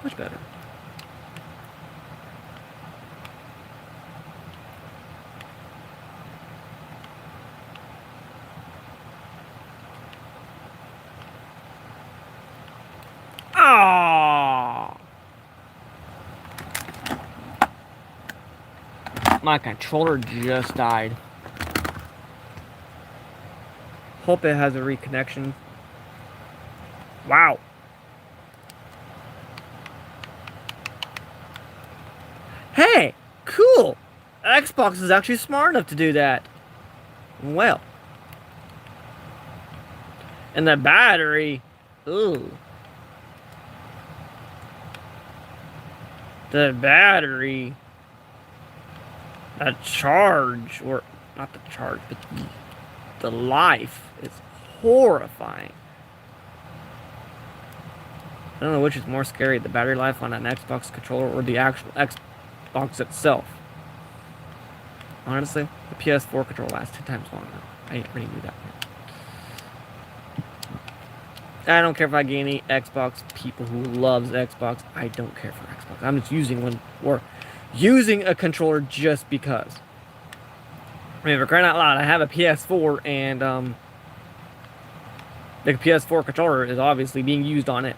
Much better. My controller just died. Hope it has a reconnection. Wow. Hey, cool. Xbox is actually smart enough to do that. Well. And the battery. Ooh. The battery. The charge, or not the charge, but the life is horrifying. I don't know which is more scary, the battery life on an Xbox controller or the actual Xbox itself. Honestly, the PS4 controller lasts 10 times longer. I already knew that. I don't care if I get any Xbox people who loves Xbox. I don't care for Xbox. I'm just using one, or using a controller just because. I mean, for crying out loud, I have a PS4, and the PS4 controller is obviously being used on it.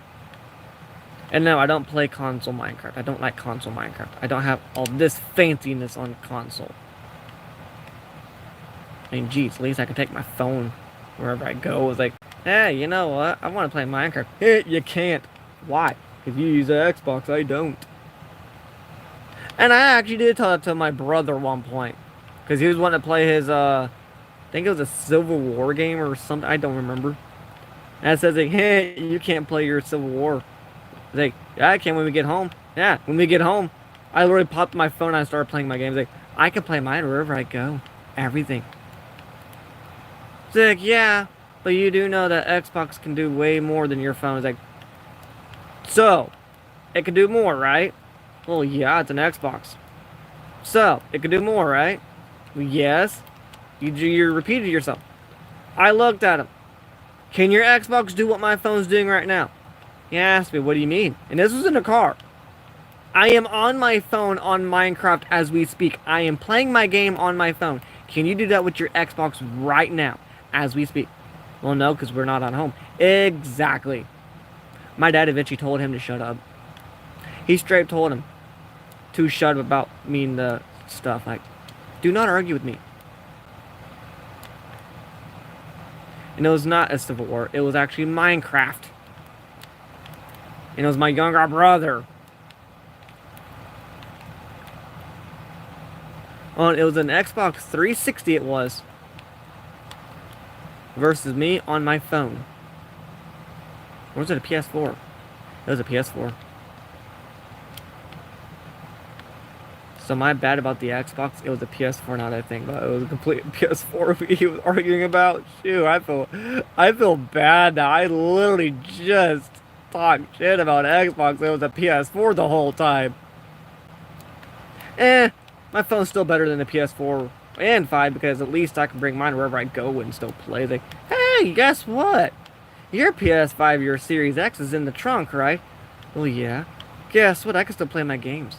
And no, I don't play console Minecraft. I don't like console Minecraft. I don't have all this fanciness on console. I mean, geez, at least I can take my phone wherever I go. It's like, hey, you know what? I want to play Minecraft. Hey, you can't. Why? Because you use an Xbox, I don't. And I actually did tell that to my brother at one point. Because he was wanting to play his, I think it was a Civil War game or something. I don't remember. And it says, like, hey, you can't play your Civil War. It's like, yeah, I can when we get home. Yeah, when we get home. I literally popped my phone and I started playing my games. Like, I can play mine wherever I go. Everything. It's like, yeah, but you do know that Xbox can do way more than your phone. It's like, so, it can do more, right? Well, yeah, it's an Xbox. So, it can do more, right? Well, yes. You repeated yourself. I looked at him. Can your Xbox do what my phone's doing right now? He asked me, what do you mean? And this was in a car. I am on my phone on Minecraft as we speak. I am playing my game on my phone. Can you do that with your Xbox right now as we speak? Well, no, because we're not on home. Exactly. My dad eventually told him to shut up. He straight told him to shut up about me and the stuff. Like, do not argue with me. And it was not a Civil War. It was actually Minecraft. And it was my younger brother. Oh, it was an Xbox 360 it was. Versus me on my phone. Or was it a PS4? It was a PS4. So my bad about the Xbox. It was a PS4 now that I think about it. It was a complete PS4 he was arguing about. Shoot, I feel bad now. I literally just talked shit about Xbox. It was a PS4 the whole time. My phone's still better than the PS4 and 5 because at least I can bring mine wherever I go and still play. Like, hey, guess what? Your PS5, your Series X is in the trunk, right? Well, yeah. Guess what? I can still play my games.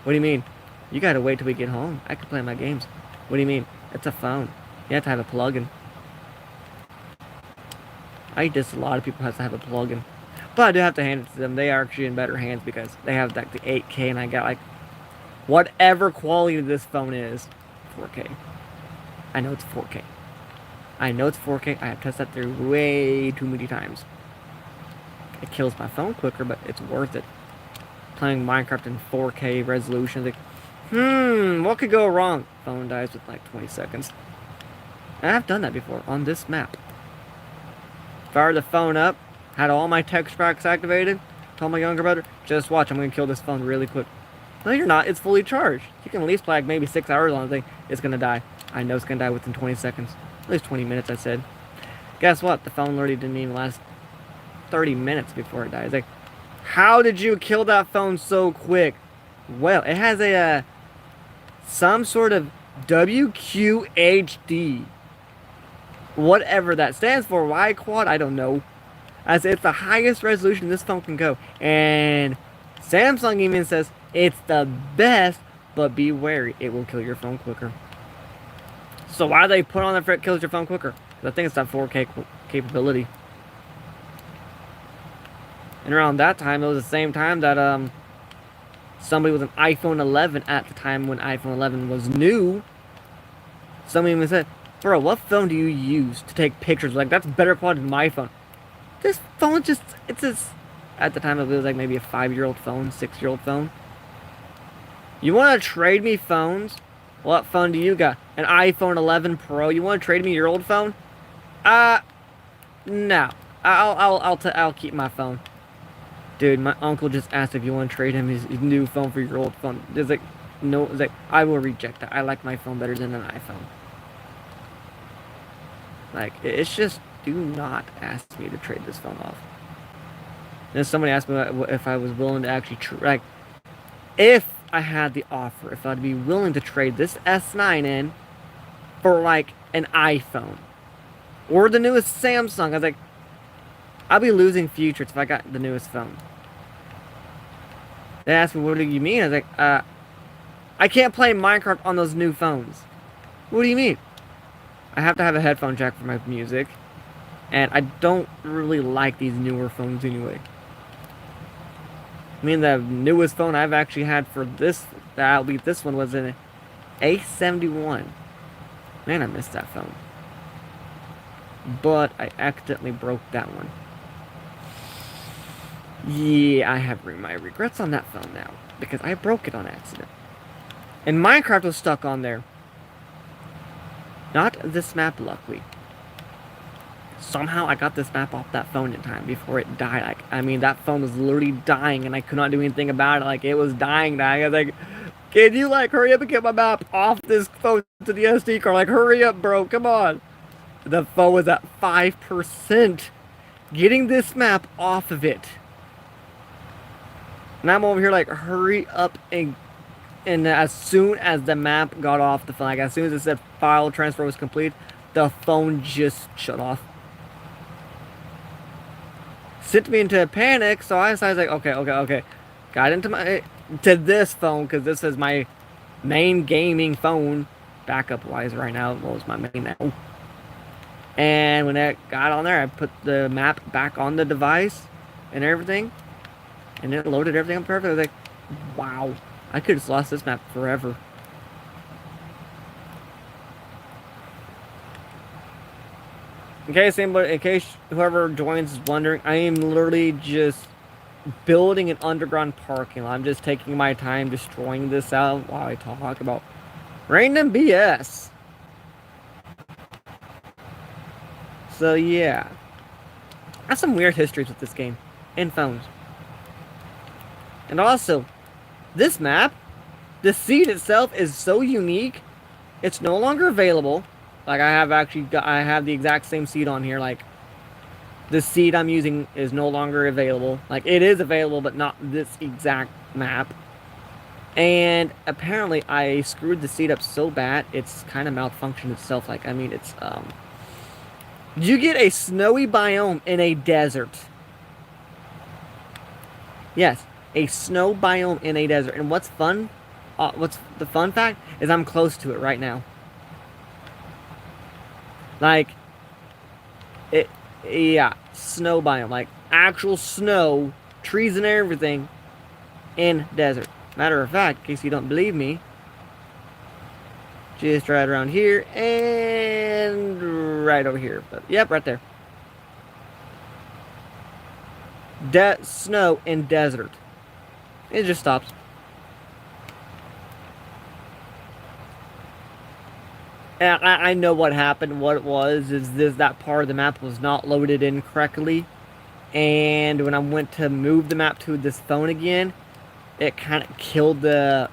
What do you mean? You gotta wait till we get home. I can play my games. What do you mean? It's a phone. You have to have a plug-in. I guess a lot of people have to have a plug-in. But I do have to hand it to them. They are actually in better hands because they have like the 8K and I got like whatever quality this phone is. 4K. I know it's 4K. I know it's 4K. I have tested that through way too many times. It kills my phone quicker, but it's worth it. Playing Minecraft in 4K resolution. Like, what could go wrong? Phone dies with like 20 seconds. And I've done that before on this map. Fired the phone up, had all my text packs activated, told my younger brother, just watch, I'm going to kill this phone really quick. No, you're not. It's fully charged. You can at least play like maybe 6 hours on the thing. It's going to die. I know it's going to die within 20 seconds. At least 20 minutes, I said. Guess what? The phone literally didn't even last 30 minutes before it died. It's like, how did you kill that phone so quick? Well, it has a some sort of WQHD. Whatever that stands for. Why quad? I don't know. As it's the highest resolution this phone can go. And Samsung even says it's the best, but be wary. It will kill your phone quicker. So why do they put on the front kills your phone quicker? Because I think it's that 4K capability. And around that time, it was the same time that somebody with an iPhone 11 at the time when iPhone 11 was new. Somebody even said, bro, what phone do you use to take pictures? Like, that's better quality than my phone. This phone just, it's just, at the time it was like maybe a 5-year-old phone, 6-year-old phone. You want to trade me phones? What phone do you got? An iPhone 11 Pro? You want to trade me your old phone? No. I'll keep my phone. Dude, my uncle just asked if you want to trade him his new phone for your old phone. It's like, no, it's like, I will reject that. I like my phone better than an iPhone. Like, it's just, do not ask me to trade this phone off. Then somebody asked me if I was willing to actually, like, if I had the offer, if I'd be willing to trade this S9 in for, like, an iPhone. Or the newest Samsung. I was like, I'll be losing futures if I got the newest phone. They asked me, what do you mean? I was like, I can't play Minecraft on those new phones. What do you mean? I have to have a headphone jack for my music. And I don't really like these newer phones anyway. I mean, the newest phone I've actually had for this, this one was an A71. Man, I missed that phone. But I accidentally broke that one. Yeah, I have my regrets on that phone now. Because I broke it on accident. And Minecraft was stuck on there. Not this map, luckily. Somehow I got this map off that phone in time before it died. Like, I mean, that phone was literally dying and I could not do anything about it. Like, it was dying. I was like, can you, like, hurry up and get my map off this phone to the SD card? Like, hurry up, bro. Come on. The phone was at 5%. Getting this map off of it. And I'm over here like, hurry up and as soon as the map got off the phone, like as soon as it said file transfer was complete, the phone just shut off. Sent me into a panic, so I was like, okay. Got into to this phone, because this is my main gaming phone, backup-wise right now. Well, it's my main now. And when it got on there, I put the map back on the device and everything. And it loaded everything up perfect. I was like, wow. I could have lost this map forever. In case whoever joins is wondering, I am literally just building an underground parking lot. I'm just taking my time destroying this out while I talk about random BS. So yeah. I have some weird histories with this game. And phones. And also, this map, the seed itself is so unique. It's no longer available. Like, I have the exact same seed on here. Like, the seed I'm using is no longer available. Like, it is available, but not this exact map. And apparently, I screwed the seed up so bad, it's kind of malfunctioned itself. Like, I mean, it's, you get a snowy biome in a desert. Yes, a snow biome in a desert. And what's the fun fact is I'm close to it right now. Like, yeah, snow biome, like actual snow, trees and everything in desert. Matter of fact, in case you don't believe me, just right around here and right over here. But yep, right there. Snow in desert. It just stops. And I know what happened. What it was is that part of the map was not loaded in correctly. And when I went to move the map to this phone again, it kind of killed the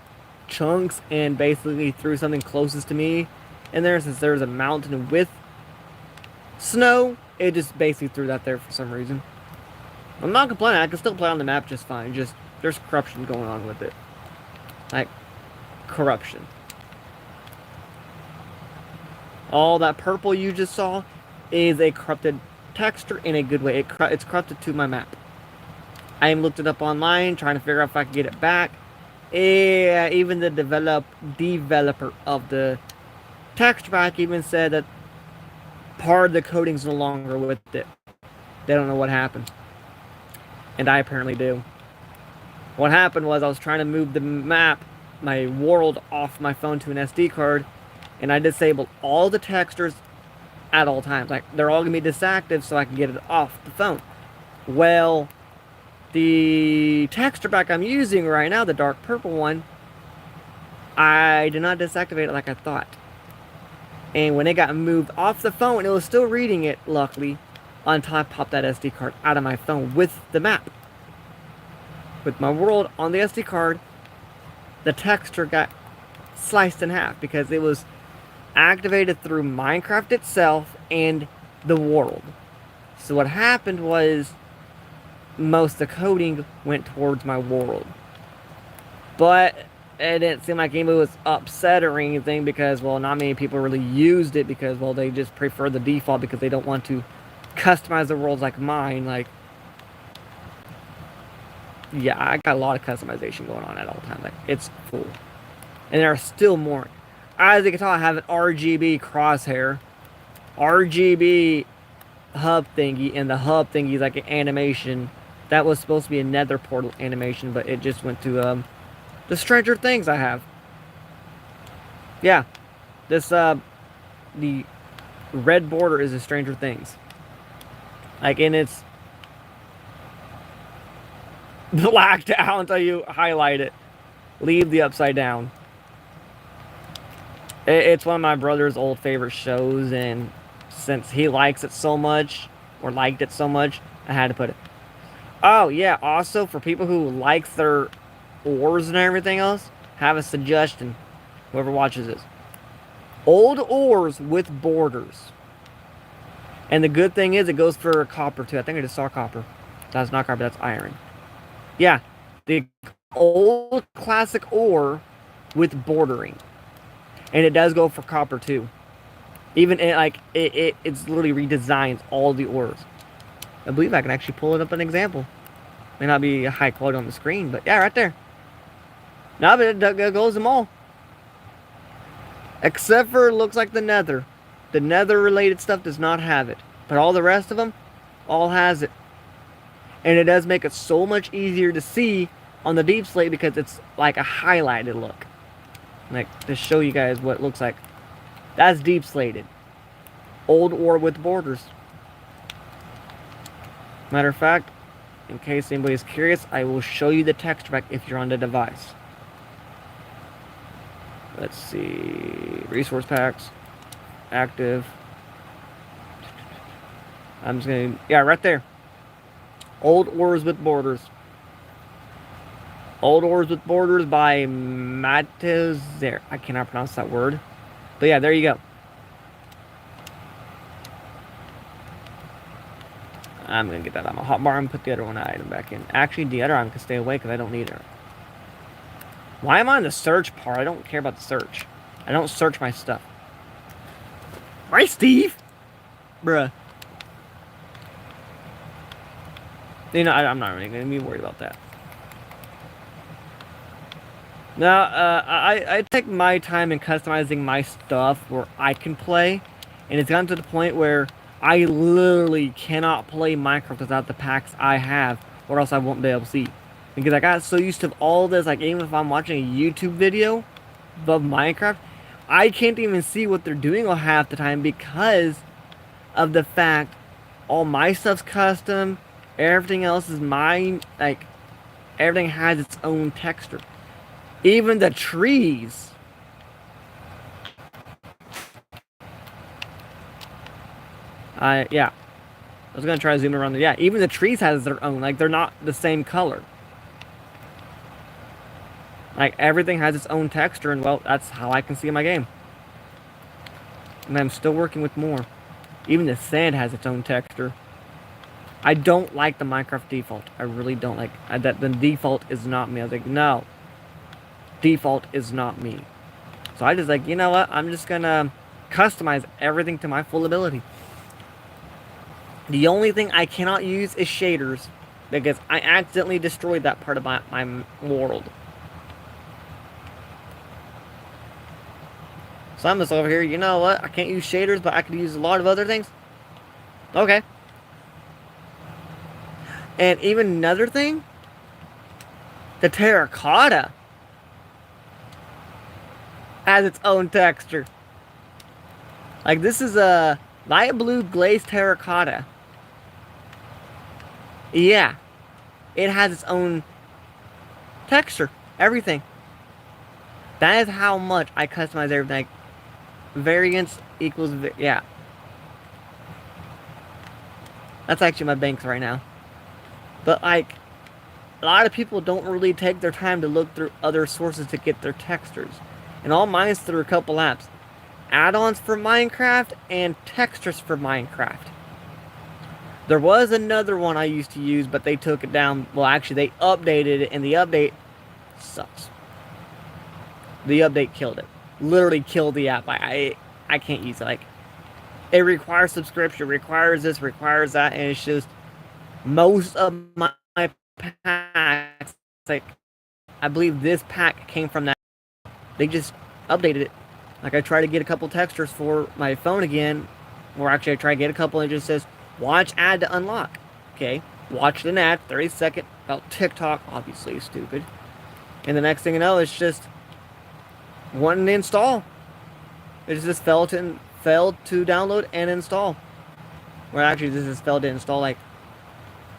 chunks and basically threw something closest to me in there. Since there's a mountain with snow, it just basically threw that there for some reason. I'm not complaining. I can still play on the map just fine. Just there's corruption going on with it. Like, corruption. All that purple you just saw is a corrupted texture in a good way. It's corrupted to my map. I looked it up online, trying to figure out if I can get it back. Yeah, even the developer of the texture pack even said that part of the coding's no longer with it. They don't know what happened. And I apparently do. What happened was I was trying to move the map, my world, off my phone to an SD card, and I disabled all the textures at all times. Like, they're all going to be disactive so I can get it off the phone. Well, the texture pack I'm using right now, the dark purple one, I did not deactivate it like I thought. And when it got moved off the phone, it was still reading it, luckily. On top, popped that SD card out of my phone with the map. With my world on the SD card, the texture got sliced in half because it was activated through Minecraft itself and the world. So what happened was most of the coding went towards my world. But it didn't seem like anybody was upset or anything because, well, not many people really used it because, well, they just prefer the default because they don't want to customize the worlds like mine. Like, yeah, I got a lot of customization going on at all times. Like, it's full. And there are still more. As you can tell, I have an RGB crosshair, RGB hub thingy, and the hub thingy is like an animation. That was supposed to be a nether portal animation, but it just went to the Stranger Things I have. Yeah, this the red border is a Stranger Things. Like, and it's blacked out until you highlight it. Leave the upside down. It's one of my brother's old favorite shows, and since he likes it so much, or liked it so much, I had to put it. Oh, yeah, also, for people who like their oars and everything else, have a suggestion. Whoever watches this. Old oars with borders. And the good thing is, it goes for copper, too. I think I just saw copper. That's not copper, that's iron. Yeah, the old classic oar with bordering. And it does go for copper, too. Even, it's literally redesigns all the oars. I believe I can actually pull it up an example. May not be high quality on the screen, but yeah, right there. No, but it goes them all. Except for, it looks like the nether. The nether-related stuff does not have it. But all the rest of them, all has it. And it does make it so much easier to see on the deep slate because it's like a highlighted look. Like, to show you guys what it looks like. That's deep slated. Old ore with borders. Matter of fact, in case anybody's curious, I will show you the texture pack if you're on the device. Let's see. Resource packs. Active. I'm just gonna... Yeah, right there. Old ores with borders. Old ores with borders by Matez. There. I cannot pronounce that word. But yeah, there you go. I'm going to get that on my hotbar and put the other one item back in. Actually, the other item can stay away because I don't need it. Why am I on the search part? I don't care about the search. I don't search my stuff. Right, Steve? Bruh. You know, I'm not really going to be worried about that. Now, I take my time in customizing my stuff where I can play. And it's gotten to the point where I literally cannot play Minecraft without the packs I have, or else I won't be able to see. Because I got so used to all this, like even if I'm watching a YouTube video of Minecraft, I can't even see what they're doing half the time because of the fact all my stuff's custom, everything else is mine, like everything has its own texture. Even the trees. Yeah. I was gonna try to zoom around. Yeah, even the trees has their own. Like, they're not the same color. Like, everything has its own texture, and, well, that's how I can see in my game. And I'm still working with more. Even the sand has its own texture. I don't like the Minecraft default. I really don't like that. The default is not me. I was like, no. Default is not me. So I just like, you know what? I'm just gonna customize everything to my full ability. The only thing I cannot use is shaders, because I accidentally destroyed that part of my world. So I'm just over here, you know what? I can't use shaders, but I could use a lot of other things. Okay. And even another thing, the terracotta has its own texture. Like, this is a light blue glazed terracotta. Yeah. It has its own texture. Everything. That is how much I customize everything. Variance equals... yeah. That's actually my banks right now. But, like, a lot of people don't really take their time to look through other sources to get their textures. And all mine's through a couple apps. Add-ons for Minecraft and textures for Minecraft. There was another one I used to use, but they took it down. Well, actually, they updated it, and the update sucks. The update killed it. Literally killed the app. I can't use it. Like, it requires subscription, requires this, requires that, and it's just most of my packs. Like, I believe this pack came from that. They just updated it. Like, I tried to get a couple textures for my phone again, or actually I tried to get a couple and it just says, watch ad to unlock. Okay, watched an ad, 30-second, about TikTok, obviously stupid. And the next thing you know, it's just wanting to install. It just fell failed to download and install. Well, actually, this is failed to install. Like,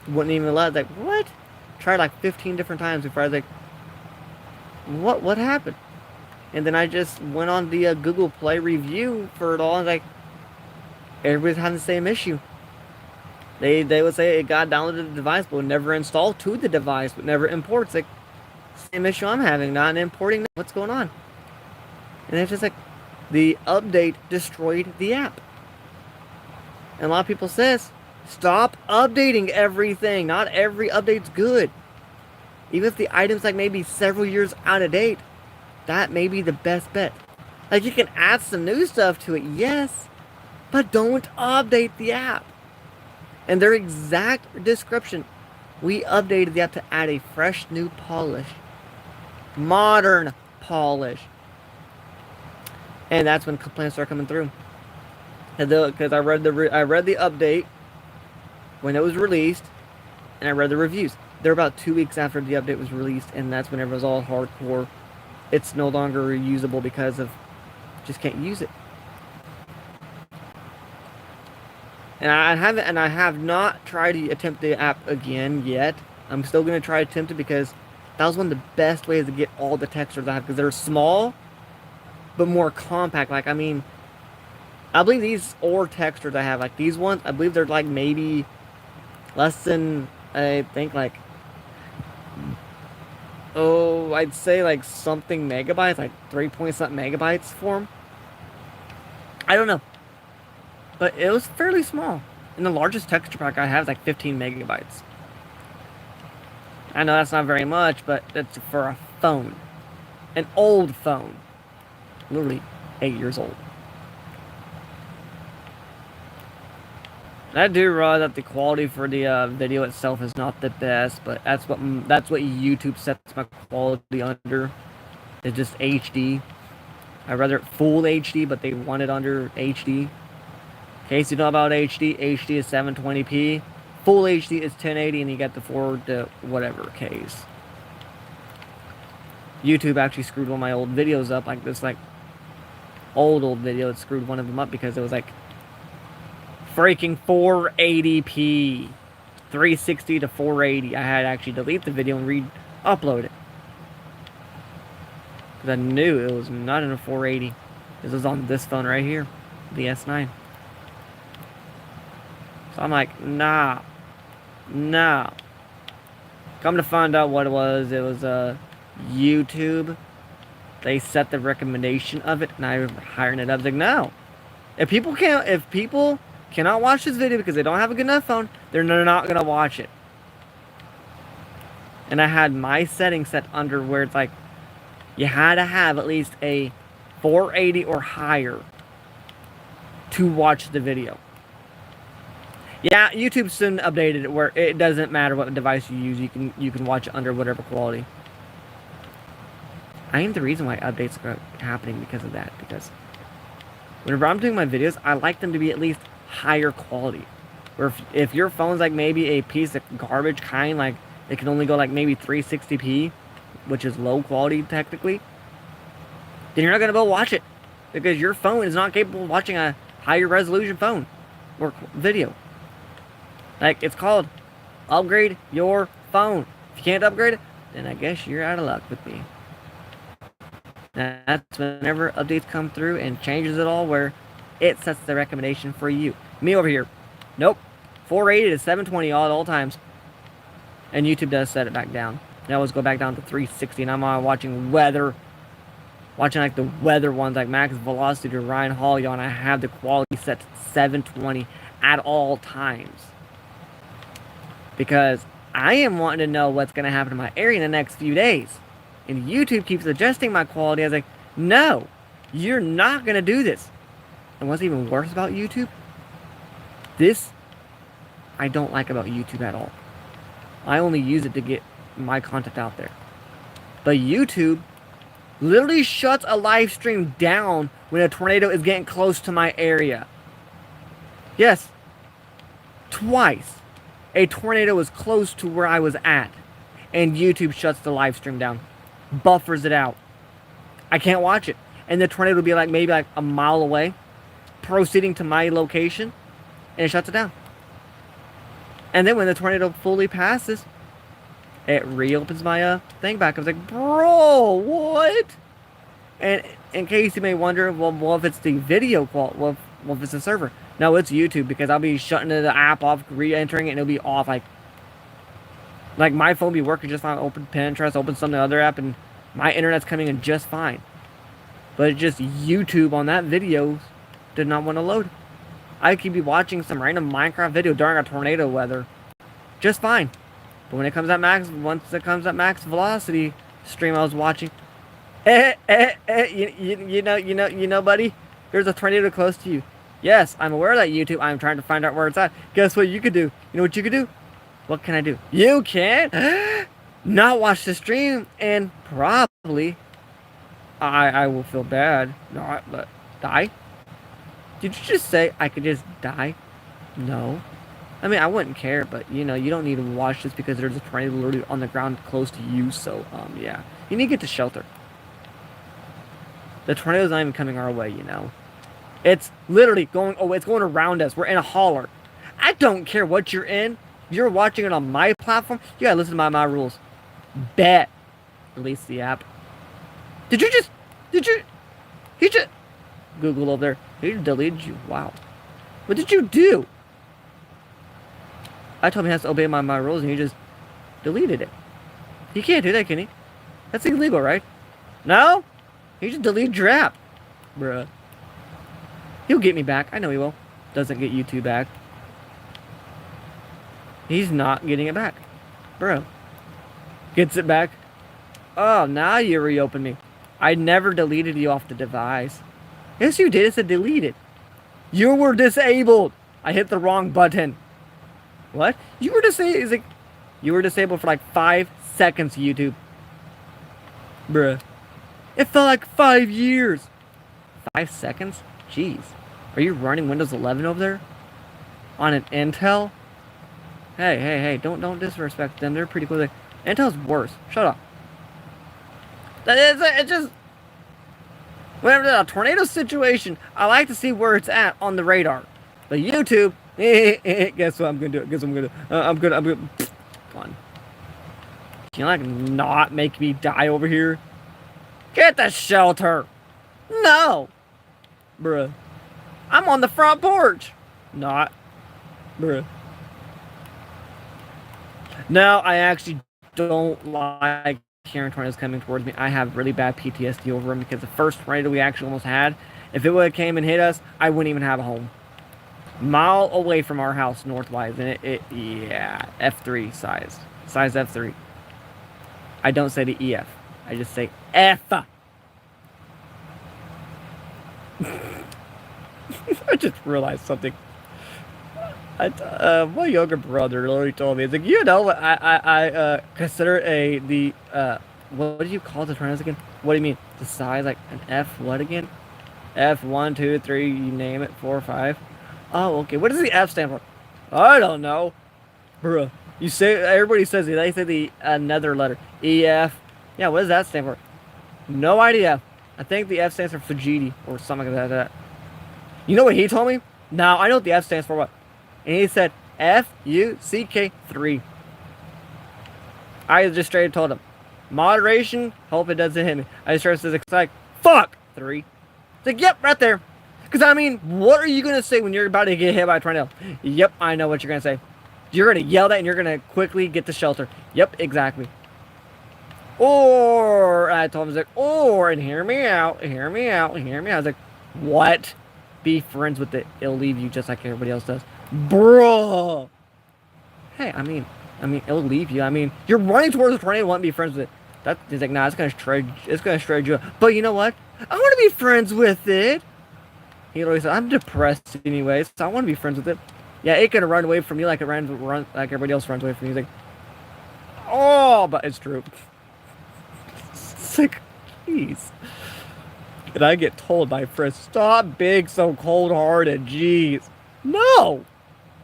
wouldn't even let. Like, what? Tried like 15 different times before I was like, what happened? And then I just went on the Google Play review for it all, and like, everybody's having the same issue. They would say it got downloaded to the device, but would never install to the device, but never imports. Like, same issue I'm having, not importing. What's going on? And it's just like, the update destroyed the app. And a lot of people says, stop updating everything. Not every update's good. Even if the item's like maybe several years out of date, that may be the best bet. Like, you can add some new stuff to it, yes, but don't update the app. And their exact description, we updated the app to add a fresh new polish. Modern polish. And that's when complaints start coming through. Because I read the update when it was released, and I read the reviews. They're about 2 weeks after the update was released, and that's when it was all hardcore. It's no longer usable because of just can't use it. And I have not tried to attempt the app again yet. I'm still gonna try to attempt it because that was one of the best ways to get all the textures I have, because they're small but more compact. Like, I mean, I believe these ore textures I have, like these ones, I believe they're like maybe less than, I think like, oh, I'd say like something megabytes, like 3 point something megabytes for them. I don't know. But it was fairly small. And the largest texture pack I have is like 15 megabytes. I know that's not very much, but that's for a phone. An old phone. Literally 8 years old. And I do realize that the quality for the video itself is not the best, but that's what YouTube sets my quality under. It's just HD. I'd rather full HD, but they want it under HD. In case you know about HD, HD is 720p. Full HD is 1080, and you get the 4 to whatever case. YouTube actually screwed one of my old videos up, like this, like old video. It screwed one of them up because it was like freaking 480p, 360 to 480. I had to actually delete the video and re-upload it because I knew it was not in a 480. This was on this phone right here, the S9. So I'm like, nah. Come to find out what it was YouTube. They set the recommendation of it, and I was hiring it up. I was like, no. If people cannot watch this video because they don't have a good enough phone, they're not gonna watch it. And I had my settings set under where it's like, you had to have at least a 480 or higher to watch the video. Yeah, YouTube soon updated it where it doesn't matter what device you use, you can watch it under whatever quality. I think the reason why updates are happening because of that, because whenever I'm doing my videos, I like them to be at least higher quality. Where if your phone's like maybe a piece of garbage kind, like it can only go like maybe 360p, which is low quality technically, then you're not gonna be able to watch it because your phone is not capable of watching a higher resolution phone or video. Like, it's called upgrade your phone. If you can't upgrade it, then I guess you're out of luck with me. That's whenever updates come through and changes it all, where it sets the recommendation for you. Me over here, nope, 480 to 720 at all times. And YouTube does set it back down. They always go back down to 360, and I'm watching like the weather ones, like Max Velocity or Ryan Holiday, and I have the quality set to 720 at all times. Because I am wanting to know what's going to happen to my area in the next few days. And YouTube keeps adjusting my quality. I was like, no, you're not going to do this. And what's even worse about YouTube? This, I don't like about YouTube at all. I only use it to get my content out there. But YouTube literally shuts a live stream down when a tornado is getting close to my area. Yes, twice. A tornado was close to where I was at, and YouTube shuts the live stream down, buffers it out. I can't watch it, and the tornado will be like maybe like a mile away, proceeding to my location, and it shuts it down. And then when the tornado fully passes, it reopens my thing back. I was like, bro, what? And in case you may wonder, well if it's the video quality, well, if it's the server. No, it's YouTube, because I'll be shutting the app off, re-entering it, and it'll be off. Like my phone will be working just fine. Open Pinterest, open some other app, and my internet's coming in just fine. But it's just YouTube on that video did not want to load. I could be watching some random Minecraft video during a tornado weather, just fine. But when it comes at once it comes at max velocity stream I was watching, you know, buddy, there's a tornado close to you. Yes, I'm aware of that, YouTube. I'm trying to find out where it's at. Guess what you could do? You know what you could do? What can I do? You can not watch the stream, and probably I will feel bad. Not, but die. Did you just say I could just die? No. I mean, I wouldn't care, but, you know, you don't need to watch this because there's a tornado literally on the ground close to you, so, yeah. You need to get to shelter. The tornado's not even coming our way, you know. It's literally going, it's going around us. We're in a holler. I don't care what you're in. If you're watching it on my platform, you gotta listen to my rules. Bet. Release the app. He just Google over there. He deleted you. Wow. What did you do? I told him he has to obey my rules, and he just deleted it. He can't do that, can he? That's illegal, right? No? He just deleted your app. Bruh. He'll get me back. I know he will. Doesn't get you two back. He's not getting it back. Bro. Gets it back. Oh, now you reopen me. I never deleted you off the device. Yes, you did. It said deleted. You were disabled. I hit the wrong button. What? You were disabled. Like, you were disabled for like 5 seconds, YouTube. Bruh. It felt like 5 years. 5 seconds? Jeez. Are you running Windows 11 over there? On an Intel? Hey, don't disrespect them. They're pretty cool. Intel's worse. Shut up. It just... Whenever there's a tornado situation, I like to see where it's at on the radar. But YouTube... guess what I'm gonna do? I'm gonna... Come on. Can you, like, not make me die over here? Get the shelter! No! Bruh. I'm on the front porch! Not. Bruh. No, I actually don't like hearing tornadoes coming towards me. I have really bad PTSD over them because the first tornado we actually almost had, if it would have came and hit us, I wouldn't even have a home. Mile away from our house, northwise, and yeah, F3 size. Size F3. I don't say the EF. I just say F. I just realized something. My younger brother literally told me, it's like, you know, I consider what do you call the tornadoes again? What do you mean? The size, like an F what again? F1, 2, 3, you name it, 4, 5. Oh, okay. What does the F stand for? I don't know. Bruh. You say, everybody says it. They say the another letter. EF. Yeah, what does that stand for? No idea. I think the F stands for Fujiti or something like that. You know what he told me? Now, I know what the F stands for what. And he said FUCK3. I just straight told him, moderation, hope it doesn't hit me. I just straight said, it's like, fuck, 3. It's like, yep, right there. Because, I mean, what are you going to say when you're about to get hit by a tornado? Yep, I know what you're going to say. You're going to yell that and you're going to quickly get to shelter. Yep, exactly. Or, I told him, I was like, or, and hear me out. I was like, what? Be friends with it. It'll leave you just like everybody else does. Bro. Hey, I mean, it'll leave you. I mean, you're running towards the tornado, want to be friends with it. He's like, nah, it's gonna shred you up. But you know what? I want to be friends with it. He always said, I'm depressed anyway, so I want to be friends with it. Yeah, it can run away from you like it run like everybody else runs away from you. He's like, oh, but it's true. It's like, jeez. And I get told by friends, stop being so cold-hearted, jeez. No!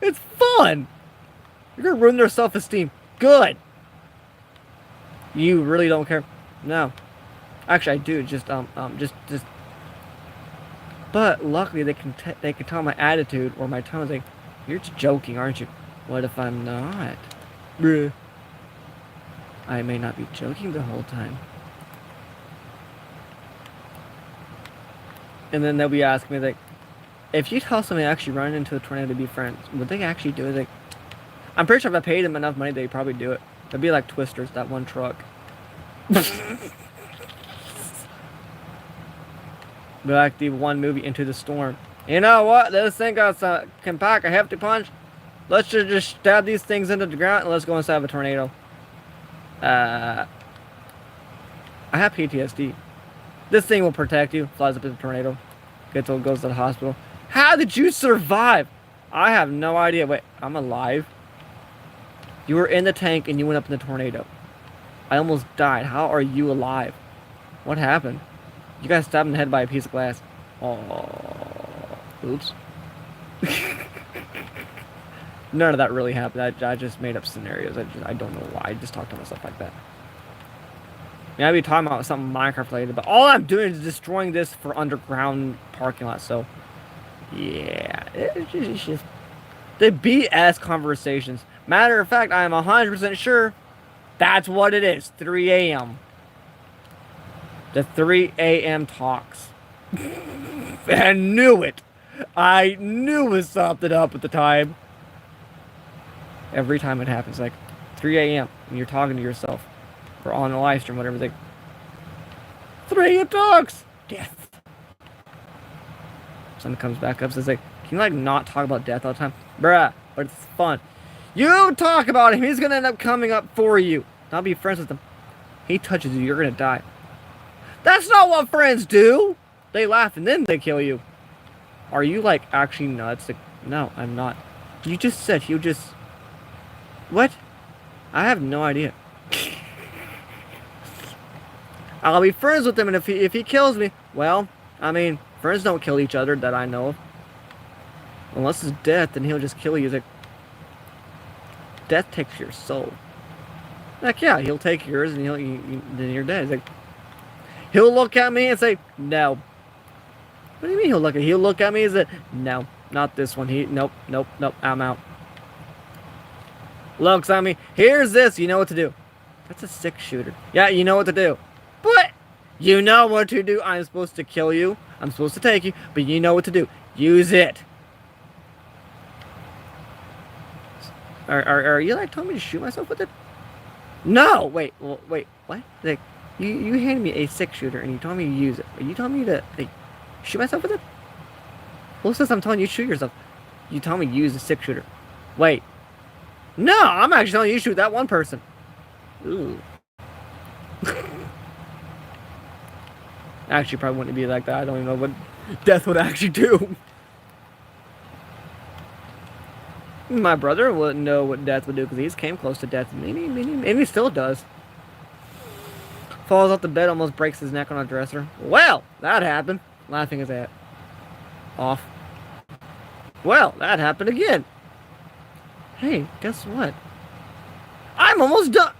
It's fun! You're gonna ruin their self-esteem. Good! You really don't care? No. Actually, I do. Just But luckily, they can tell my attitude or my tone. Like, you're just joking, aren't you? What if I'm not? Bruh. I may not be joking the whole time. And then they'll be asking me, like, if you tell somebody to actually run into a tornado to be friends, would they actually do it? Like, I'm pretty sure if I paid them enough money, they'd probably do it. It'd be like Twisters, that one truck. Be like the one movie, Into the Storm. You know what? This thing can pack a hefty punch. Let's just stab these things into the ground and let's go inside of a tornado. I have PTSD. This thing will protect you. Flies up in a tornado. Goes to the hospital. How did you survive? I have no idea. Wait, I'm alive? You were in the tank and you went up in the tornado. I almost died. How are you alive? What happened? You got stabbed in the head by a piece of glass. Oh, oops. None of that really happened. I just made up scenarios. I don't know why. I just talk to myself like that. I mean, I'd be talking about something Minecraft related, but all I'm doing is destroying this for underground parking lot. So, yeah, it's just the BS conversations. Matter of fact, I am 100% sure that's what it is. 3 a.m. The 3 a.m. talks. I knew it. I knew it was something up at the time. Every time it happens, like 3 a.m. when you're talking to yourself or on a live stream, whatever. Like 3 a.m. talks. Death. Something comes back up, says like, can you like not talk about death all the time, bruh? But it's fun. You talk about him. He's gonna end up coming up for you. Not be friends with him. He touches you, you're gonna die. That's not what friends do. They laugh and then they kill you. Are you like actually nuts? Like, no, I'm not. You just said you just. What? I have no idea. I'll be friends with him, and if he kills me, well, I mean, friends don't kill each other that I know of. Unless it's death, then he'll just kill you. Like, death takes your soul. Like, yeah, he'll take yours, and then you're dead. It's like, he'll look at me and say, no. What do you mean he'll look at me? He'll look at me and say, no, not this one. Nope, I'm out. Looks at me, here's this, you know what to do. That's a 6-shooter. Yeah, you know what to do. But, you know what to do. I'm supposed to kill you. I'm supposed to take you, but you know what to do. Use it. Are you like telling me to shoot myself with it? No! Wait, what? Like, you handed me a 6-shooter and you told me to use it. Are you telling me to, like, shoot myself with it? Well, since I'm telling you to shoot yourself, you tell me to use a 6-shooter. Wait. No, I'm actually telling you to shoot that one person. Ooh. Actually, probably wouldn't be like that. I don't even know what death would actually do. My brother wouldn't know what death would do because he's came close to death. And he still does. Falls off the bed, almost breaks his neck on a dresser. Well, that happened. Laughing his ass off. Well, that happened again. Hey, guess what? I'm almost done.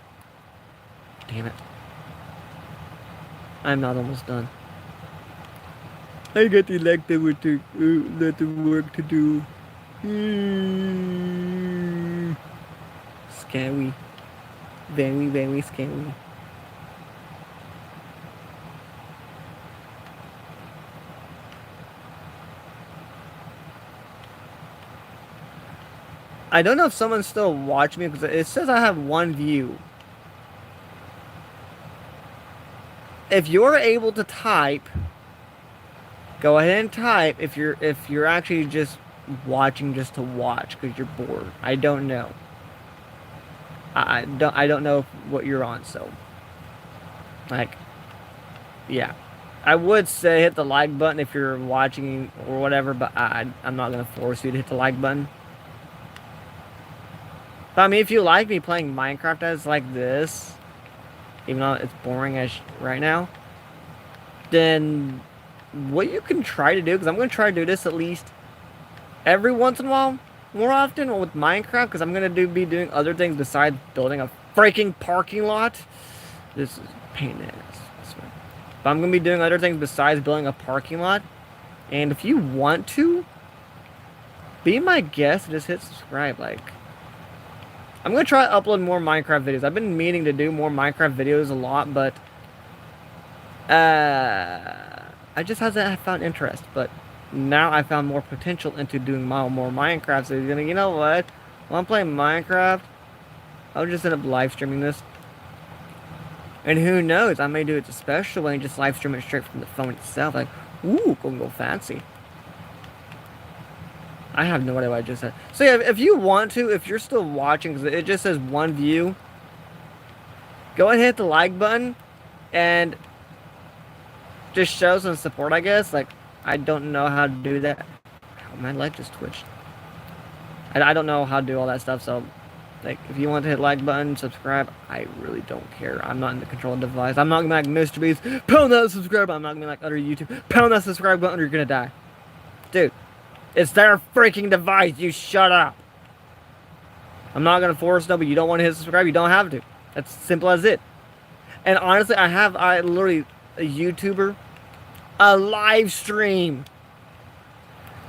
Damn it. I'm not almost done. I got the lot of work to do. Scary. Very, very scary. I don't know if someone's still watching me because it says I have 1 view. If you're able to type, go ahead and type. If you're actually just watching just to watch because you're bored. I don't know. I don't know what you're on. So, like, yeah, I would say hit the like button if you're watching or whatever, but I'm not gonna force you to hit the like button. But I mean, if you like me playing Minecraft as like this, even though it's boring as right now, then what you can try to do, because I'm going to try to do this at least every once in a while, more often with Minecraft, because I'm going to be doing other things besides building a freaking parking lot. This is a pain in the ass, I swear. But I'm going to be doing other things besides building a parking lot. And if you want to, be my guest and just hit subscribe. Like, I'm gonna try to upload more Minecraft videos. I've been meaning to do more Minecraft videos a lot, but I just hasn't found interest. But now I found more potential into doing more Minecraft. So you know what? While I'm playing Minecraft, I'll just end up live streaming this. And who knows? I may do it a special way and just live stream it straight from the phone itself. Like, ooh, go fancy. I have no idea what I just said. So yeah, if you want to, if you're still watching, because it just says 1 view, go ahead and hit the like button and just show some support, I guess. Like, I don't know how to do that. Oh, my leg just twitched. I don't know how to do all that stuff, so like, if you want to hit like button, subscribe, I really don't care. I'm not in the control of the device. I'm not gonna be like Mr. Beast, pound that subscribe button. I'm not gonna be like other YouTube, pound that subscribe button or you're gonna die. Dude, it's their freaking device, you shut up. I'm not gonna force nobody. You don't want to hit subscribe, you don't have to. That's simple as it. And honestly, I literally, a YouTuber, a live stream,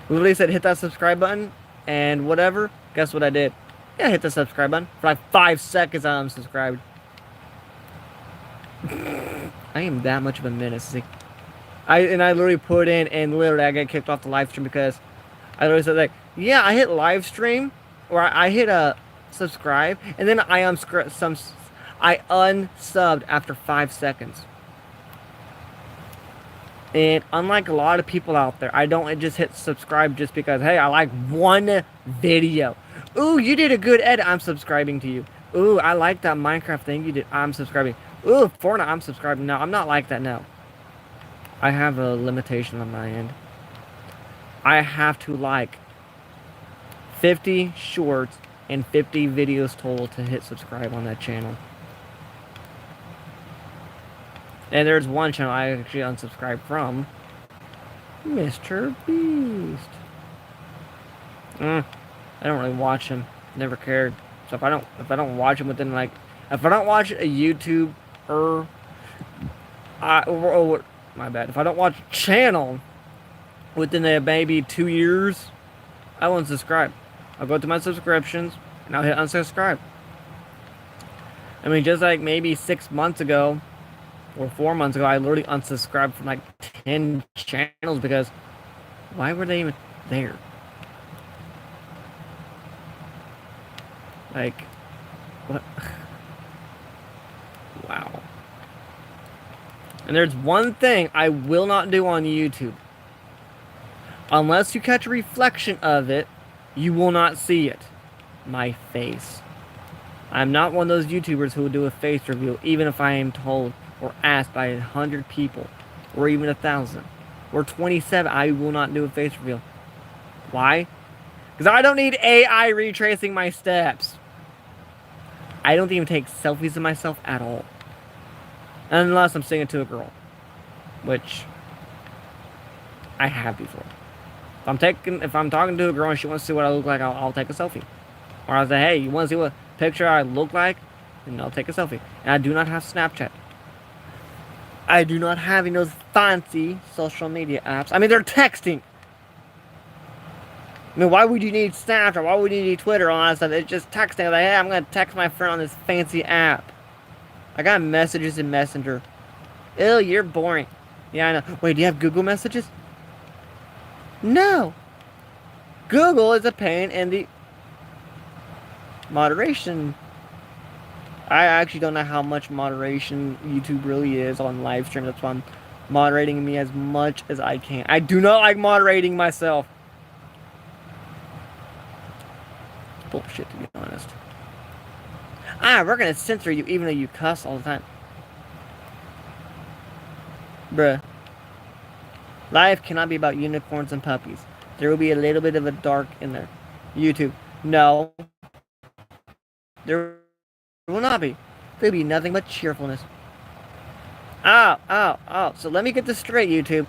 literally said hit that subscribe button and whatever. Guess what I did? Yeah, hit the subscribe button. For like 5 seconds, I'm subscribed. I am that much of a menace. See? I literally put in, and literally I got kicked off the live stream because I literally said like, yeah, I hit live stream, or I hit a subscribe, and then I unsubbed after 5 seconds. And unlike a lot of people out there, I don't just hit subscribe just because, hey, I like one video. Ooh, you did a good edit. I'm subscribing to you. Ooh, I like that Minecraft thing you did. I'm subscribing. Ooh, Fortnite, I'm subscribing. No, I'm not like that, no. I have a limitation on my end. I have to like 50 shorts and 50 videos total to hit subscribe on that channel. And there's one channel I actually unsubscribed from. Mr. Beast. I don't really watch him. Never cared. So if I don't watch him within like, if I don't watch a YouTube or my bad. If I don't watch a channel within maybe 2 years, I won't subscribe. I'll go to my subscriptions and I'll hit unsubscribe. I mean, just like maybe 6 months ago or 4 months ago, I literally unsubscribed from like 10 channels because why were they even there? Like, what? Wow. And there's one thing I will not do on YouTube. Unless you catch a reflection of it, you will not see it. My face. I'm not one of those YouTubers who will do a face reveal, even if I am told or asked by 100 people, or even 1,000, or 27. I will not do a face reveal. Why? Because I don't need AI retracing my steps. I don't even take selfies of myself at all. Unless I'm singing to a girl. Which I have before. If I'm talking to a girl and she wants to see what I look like, I'll take a selfie. Or I'll say, hey, you want to see what picture I look like? And I'll take a selfie. And I do not have Snapchat. I do not have any of those fancy social media apps. I mean, they're texting. I mean, why would you need Snapchat? Why would you need Twitter? All that stuff. It's just texting. Like, hey, I'm going to text my friend on this fancy app. I got messages in Messenger. Ew, you're boring. Yeah, I know. Wait, do you have Google Messages? No. Google is a pain in the moderation. I actually don't know how much moderation YouTube really is on live stream. That's why I'm moderating me as much as I can. I do not like moderating myself. Bullshit, to be honest. We're gonna censor you even though you cuss all the time. Bruh. Life cannot be about unicorns and puppies. There will be a little bit of a dark in there. YouTube. No. There will not be. There will be nothing but cheerfulness. So let me get this straight, YouTube.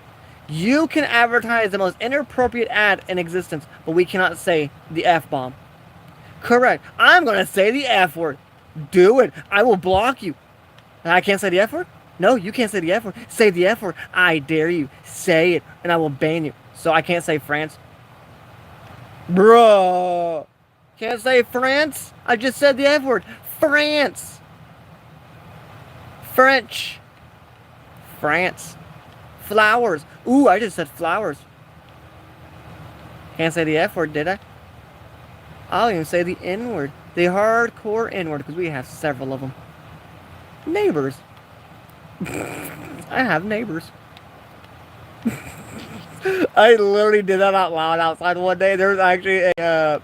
You can advertise the most inappropriate ad in existence, but we cannot say the F-bomb. Correct. I'm going to say the F word. Do it. I will block you. I can't say the F word? No, you can't say the F word. Say the F word. I dare you. Say it, and I will ban you. So I can't say France. Bruh. Can't say France. I just said the F word. France. French. France. Flowers. Ooh, I just said flowers. Can't say the F word, did I? I'll even say the N word. The hardcore N word, because we have several of them. Neighbors. I have neighbors. I literally did that out loud outside one day. There was actually a,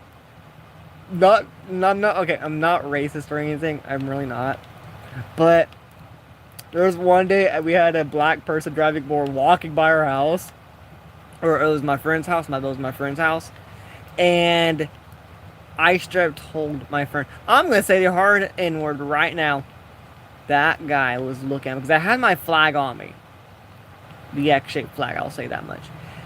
okay, I'm not racist or anything. I'm really not. But there was one day we had a black person driving or walking by our house. Or it was my friend's house. It was my friend's house. And I straight up told my friend, I'm going to say the hard N word right now. That guy was looking at me because I had my flag on me. The X-shaped flag, I'll say that much.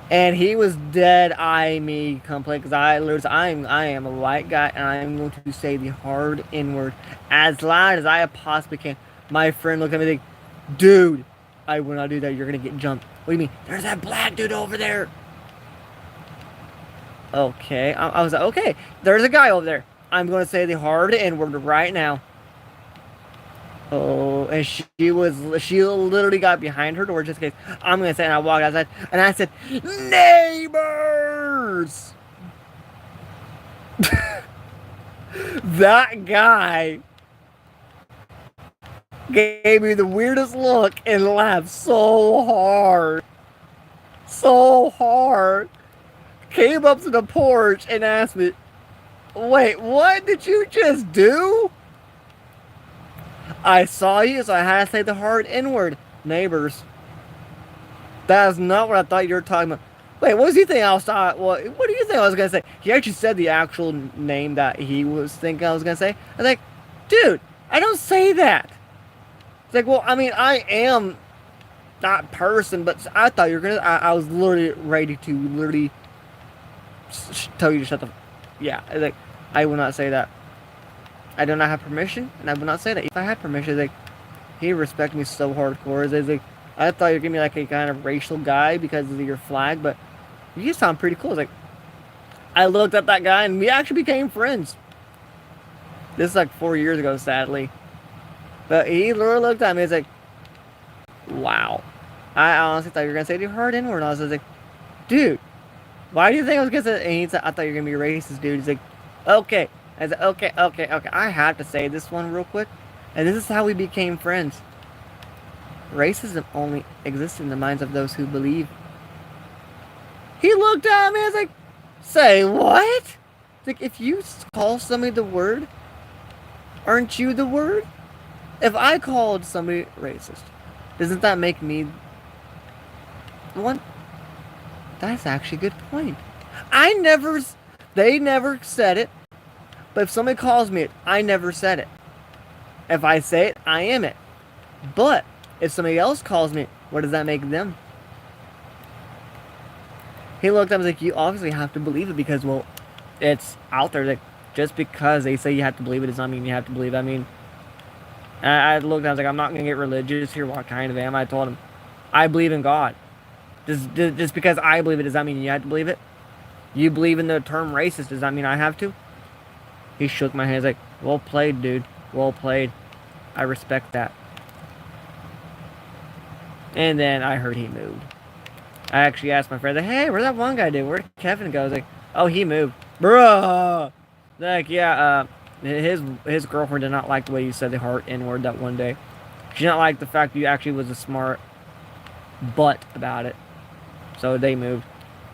And he was dead eyeing me complete because I am a white guy and I'm going to say the hard N word as loud as I possibly can. My friend looked at me like, dude, I will not do that. You're going to get jumped. What do you mean? There's that black dude over there. Okay. I was like, okay, there's a guy over there. I'm going to say the hard N word right now. Oh, and she literally got behind her door just in case. I'm going to say, and I walked outside, and I said, neighbors! That guy gave me the weirdest look and laughed so hard. So hard. Came up to the porch and asked me, wait, what did you just do? I saw you, so I had to say the hard N-word. Neighbors. That is not what I thought you were talking about. Wait, what was he thinking I was talking about? What do you think I was going to say? He actually said the actual name that he was thinking I was going to say. I was like, dude, I don't say that. It's like, well, I mean, I am that person, but I thought you were going to... I was literally ready to literally tell you to shut the... Yeah, like, I will not say that. I do not have permission, and I will not say that. If I had permission, like, he respects me so hardcore. It's like, I thought you were giving me like a kind of racial guy because of your flag, but you sound pretty cool. It's like, I looked at that guy, and we actually became friends. This is like 4 years ago, sadly. But he literally looked at me, it's like, wow. I honestly thought you were going to say the hard N-word, and I was like, dude, why do you think I was going to say that? And he said, I thought you were going to be racist, dude. He's like, okay. I said, okay. I have to say this one real quick. And this is how we became friends. Racism only exists in the minds of those who believe. He looked at me and was like, say what? It's like, if you call somebody the word, aren't you the word? If I called somebody racist, doesn't that make me the one? That's actually a good point. They never said it. But if somebody calls me it, I never said it. If I say it, I am it. But if somebody else calls me it, what does that make them? He looked at me and was like, you obviously have to believe it because, well, it's out there. Like, just because they say you have to believe it does not mean you have to believe it. I mean, I looked at him, I was like, I'm not going to get religious here. What kind of am I? Told him, I believe in God. Just because I believe it, does that mean you have to believe it? You believe in the term racist, does that mean I have to? He shook my hand. He's like, well played, dude. Well played. I respect that. And then I heard he moved. I actually asked my friend, like, hey, where'd that one guy do? Where'd Kevin go? I was like, oh, he moved. Bruh! Like, yeah, his girlfriend did not like the way you said the hard N-word that one day. She did not like the fact you actually was a smart butt about it. So they moved.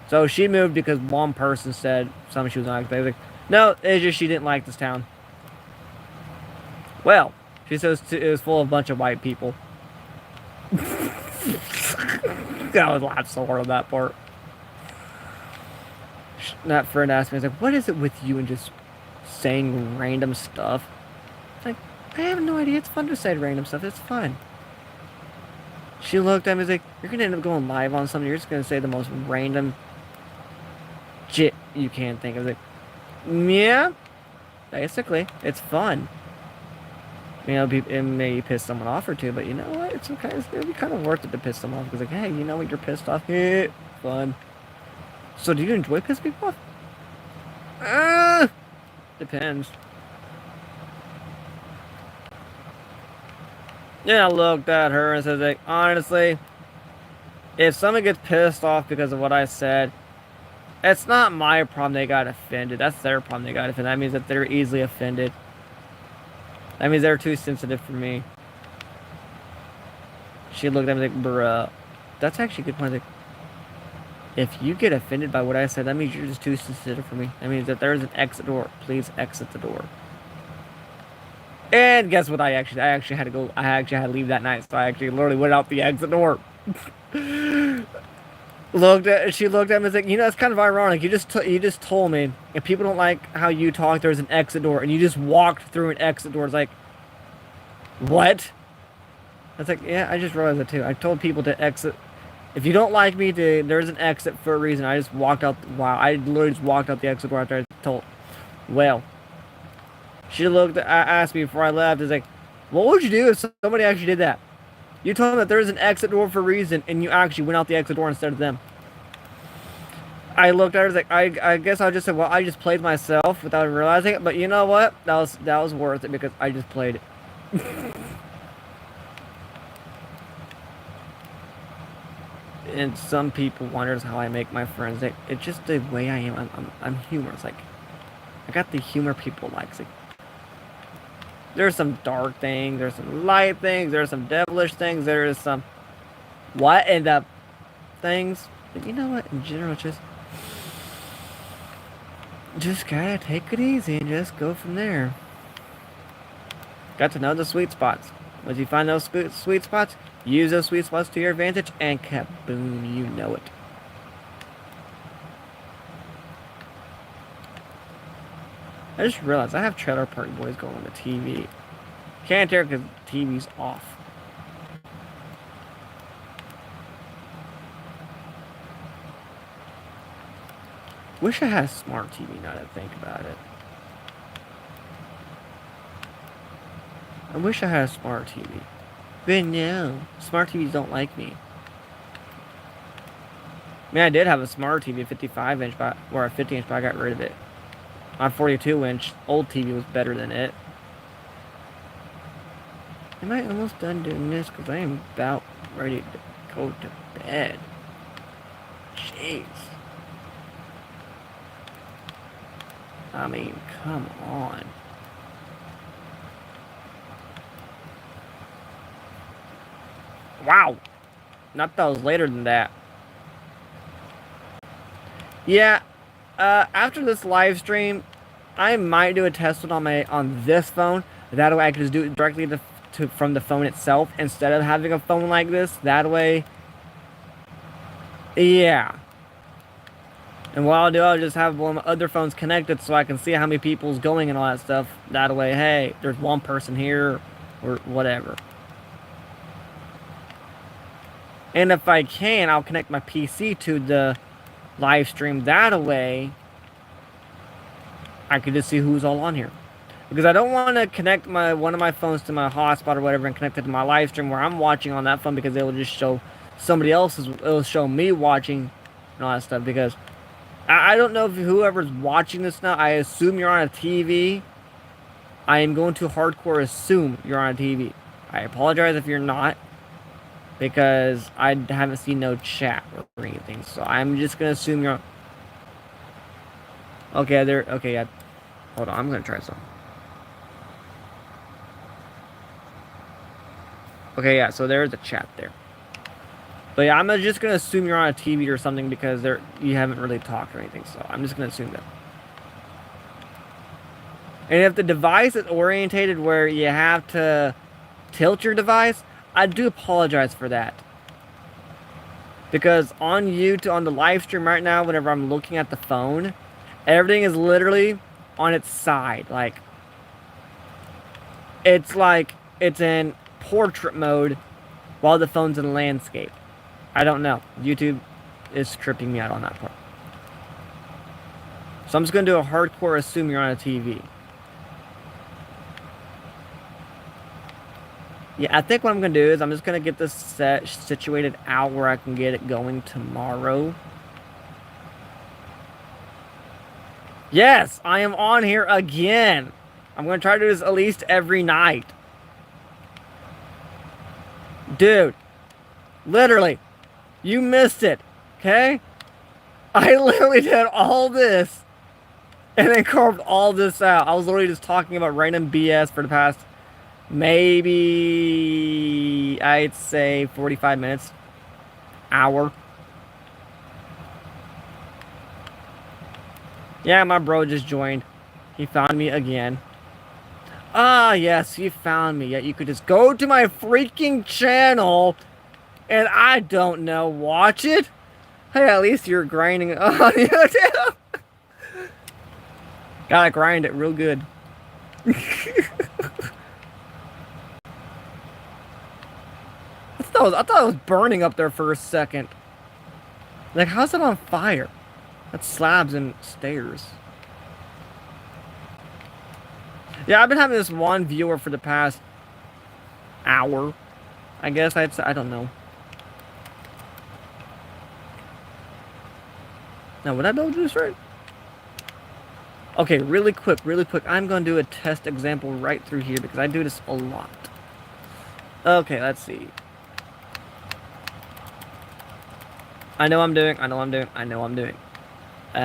So she moved because one person said something she was not expecting. Like, no, it's just she didn't like this town. Well, she says it was full of a bunch of white people. I was laughing so hard on that part. That friend asked me, I was like, what is it with you and just saying random stuff? It's like, I have no idea. It's fun to say random stuff. It's fun. She looked at me and was like, you're going to end up going live on something. You're just going to say the most random shit you can think of. Like, yeah, basically, it's fun. You know, it may piss someone off or two, but you know what? It's okay. It'll be kind of worth it to piss them off because, like, hey, you know what? You're pissed off. Fun. So do you enjoy pissing people off? Uh, Depends. Yeah, I looked at her and said, like, honestly, if someone gets pissed off because of what I said, it's not my problem they got offended. That's their problem they got offended. That means that they're easily offended. That means they're too sensitive for me. She looked at me like, bruh. That's actually a good point. Like, if you get offended by what I said, that means you're just too sensitive for me. That means that there's an exit door. Please exit the door. And guess what? I actually had to go. I actually had to leave that night, so I actually literally went out the exit door. She looked at me and was like, you know, it's kind of ironic. You just told me if people don't like how you talk, there's an exit door, and you just walked through an exit door. It's like, what? I was like, yeah, I just realized it too. I told people to exit. If you don't like me, there's an exit for a reason. I just walked out. Wow, I literally just walked out the exit door after I told. Well, asked me before I left. Is like, what would you do if somebody actually did that? You told them that there's an exit door for a reason, and you actually went out the exit door instead of them. I looked at her, like, I guess I just said, well, I just played myself without realizing it, but you know what? That was worth it because I just played it. And some people wonders how I make my friends. Like, it's just the way I am. I'm humorous. Like, I got the humor people like. Like, there's some dark things, there's some light things, there's some devilish things, there's some what end up things. But you know what? In general, just gotta take it easy and just go from there. Got to know the sweet spots. Once you find those sweet spots, use those sweet spots to your advantage, and kaboom, you know it. I just realized I have Trailer Park Boys going on the TV. Can't hear because the TV's off. Wish I had a smart TV now that I think about it. I wish I had a smart TV. But no, smart TVs don't like me. I mean, I did have a smart TV, a 55-inch, or a 50-inch, but I got rid of it. My 42-inch old TV was better than it. Am I almost done doing this? Because I am about ready to go to bed. Jeez. I mean, come on. Wow. Not that I was later than that. Yeah. After this live stream, I might do a test on this phone. That way I can just do it directly from the phone itself instead of having a phone like this. That way, yeah. And what I'll do, I'll just have one of my other phones connected so I can see how many people's going and all that stuff. That way, hey, there's one person here or whatever. And if I can, I'll connect my PC to the live stream. That way, I can just see who's all on here. Because I don't want to connect one of my phones to my hotspot or whatever and connect it to my live stream where I'm watching on that phone, because it will just show somebody else's. It'll show me watching and all that stuff. Because I don't know if whoever's watching this now, I assume you're on a TV. I am going to hardcore assume you're on a TV. I apologize if you're not, because I haven't seen no chat or anything. So I'm just going to assume you're on. Okay, okay, yeah. Hold on, I'm going to try something. Okay, yeah, so there's a chat there. But yeah, I'm just going to assume you're on a TV or something, because you haven't really talked or anything. So I'm just going to assume that. And if the device is orientated where you have to tilt your device, I do apologize for that. Because on YouTube, on the live stream right now, whenever I'm looking at the phone, everything is literally on its side. Like it's in portrait mode while the phone's in landscape. I don't know. YouTube is tripping me out on that part. So I'm just going to do a hardcore assume you're on a TV. Yeah, I think what I'm going to do is I'm just going to get this situated out where I can get it going tomorrow. Yes, I am on here again. I'm going to try to do this at least every night. Dude, literally, you missed it, okay? I literally did all this and then carved all this out. I was literally just talking about random BS for the past maybe, I'd say 45 minutes, hour. Yeah, my bro just joined. He found me again. Ah, yes, you found me. Yet you could just go to my freaking channel and I don't know, watch it? Hey, at least you're grinding on YouTube. Gotta grind it real good. I thought it was burning up there for a second. Like, how's it on fire? That's slabs and stairs. Yeah, I've been having this one viewer for the past hour. I guess I'd say, I don't know. Now, would I be able to do this right? Okay, really quick. I'm going to do a test example right through here because I do this a lot. Okay, let's see. I know I'm doing. I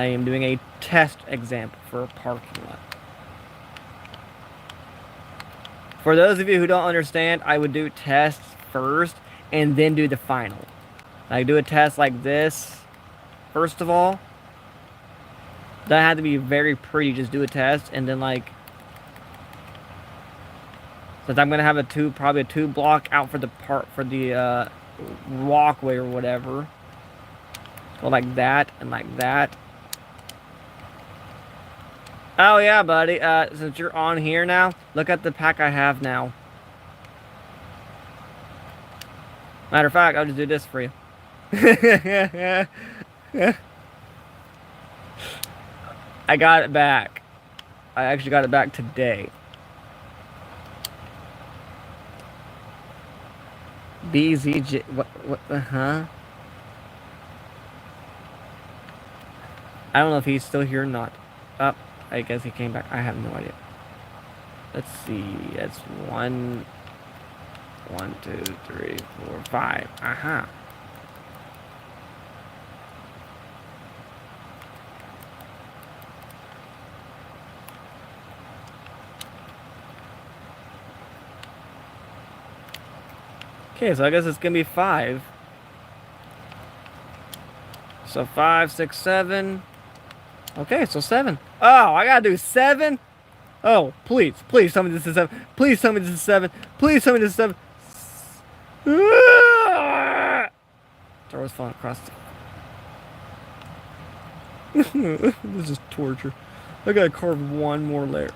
am doing a test example for a parking lot. For those of you who don't understand, I would do tests first and then do the final. I do a test like this, first of all. That had to be very pretty, just do a test, and then like, since I'm gonna have probably a 2 block out for the walkway or whatever. Go like that and like that. Oh yeah, buddy. Since you're on here now, look at the pack I have now. Matter of fact, I'll just do this for you. I got it back. I actually got it back today. BZJ. What huh? I don't know if he's still here or not. Up. I guess he came back. I have no idea. Let's see. That's 1, 2, 3, 4, 5. Aha. Okay, so I guess it's gonna be 5. So 5, 6, 7. Okay, so 7. Oh, I gotta do 7? Oh, please tell me this is 7. Please tell me this is 7. Please tell me this is 7. Throw his phone across the... This is torture. I gotta carve one more layer.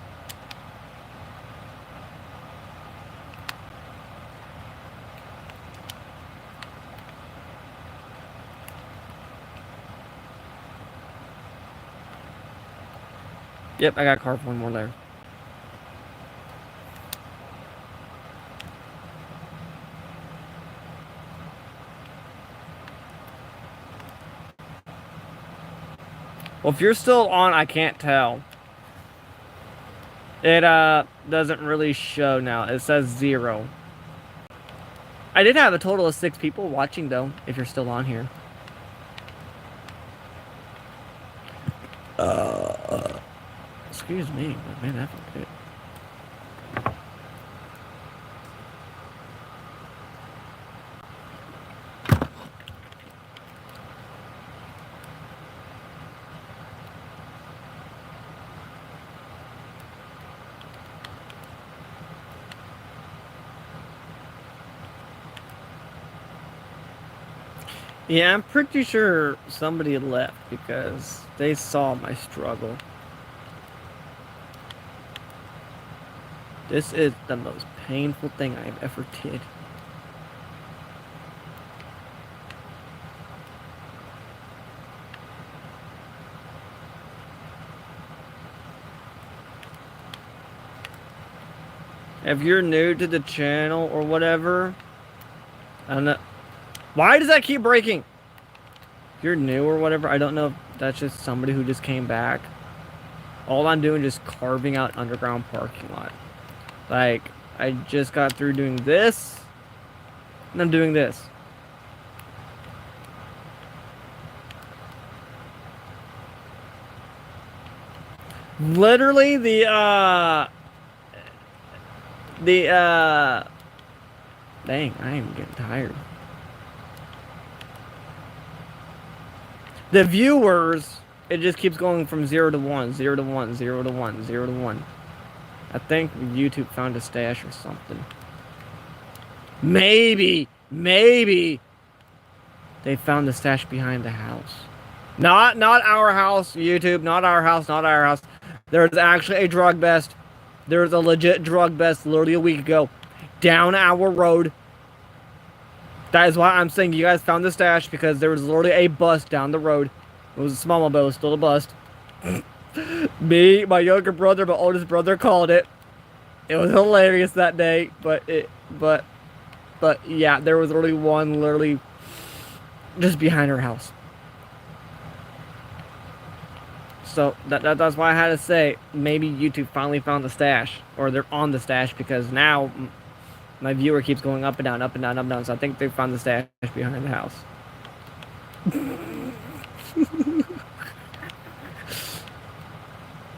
Yep, I gotta carve one more layer. Well, if you're still on, I can't tell. It doesn't really show now. It says 0. I did have a total of 6 people watching though, if you're still on here. Excuse me, but man, that felt good. Yeah, I'm pretty sure somebody left because they saw my struggle. This is the most painful thing I've ever did. If you're new to the channel or whatever, I don't know. Why does that keep breaking? If you're new or whatever, I don't know if that's just somebody who just came back. All I'm doing is just carving out an underground parking lot. Like, I just got through doing this, and I'm doing this. Literally, dang, I am getting tired. The viewers, it just keeps going from 0 to 1, 0 to 1, 0 to 1, 0 to 1. I think YouTube found a stash or something. Maybe they found the stash behind the house. Not our house, YouTube, not our house, not our house. There's actually a drug bust. There's a legit drug bust literally a week ago. Down our road. That is why I'm saying you guys found the stash, because there was literally a bust down the road. It was a small one, but it was still a bust. Me, my younger brother, my oldest brother called it. It was hilarious that day, but yeah, there was literally one literally just behind her house. So that's why I had to say maybe YouTube finally found the stash, or they're on the stash, because now my viewer keeps going up and down, up and down, up and down. So I think they found the stash behind the house.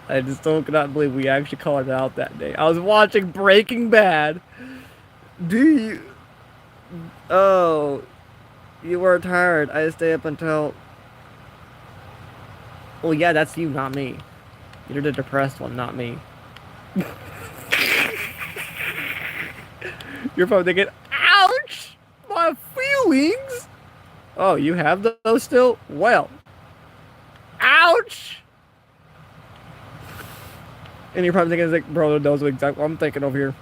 I just still cannot believe we actually called it out that day. I was watching Breaking Bad. Do you? Oh, you were tired. I stay up until. Well, yeah, that's you, not me. You're the depressed one, not me. You're probably thinking, ouch! My feelings! Oh, you have those still? Well. Ouch! And you're probably thinking, like, bro, those are exactly what I'm thinking over here.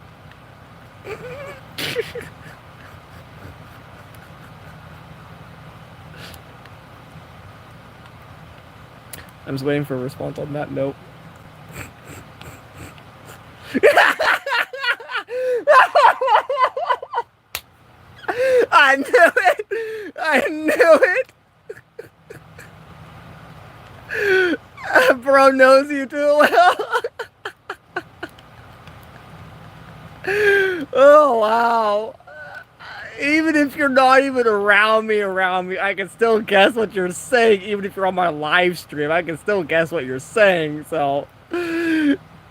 I'm just waiting for a response on that note. I knew it! I knew it! Bro knows you too well. Oh, wow. Even if you're not even around me, I can still guess what you're saying. Even if you're on my live stream, I can still guess what you're saying. So,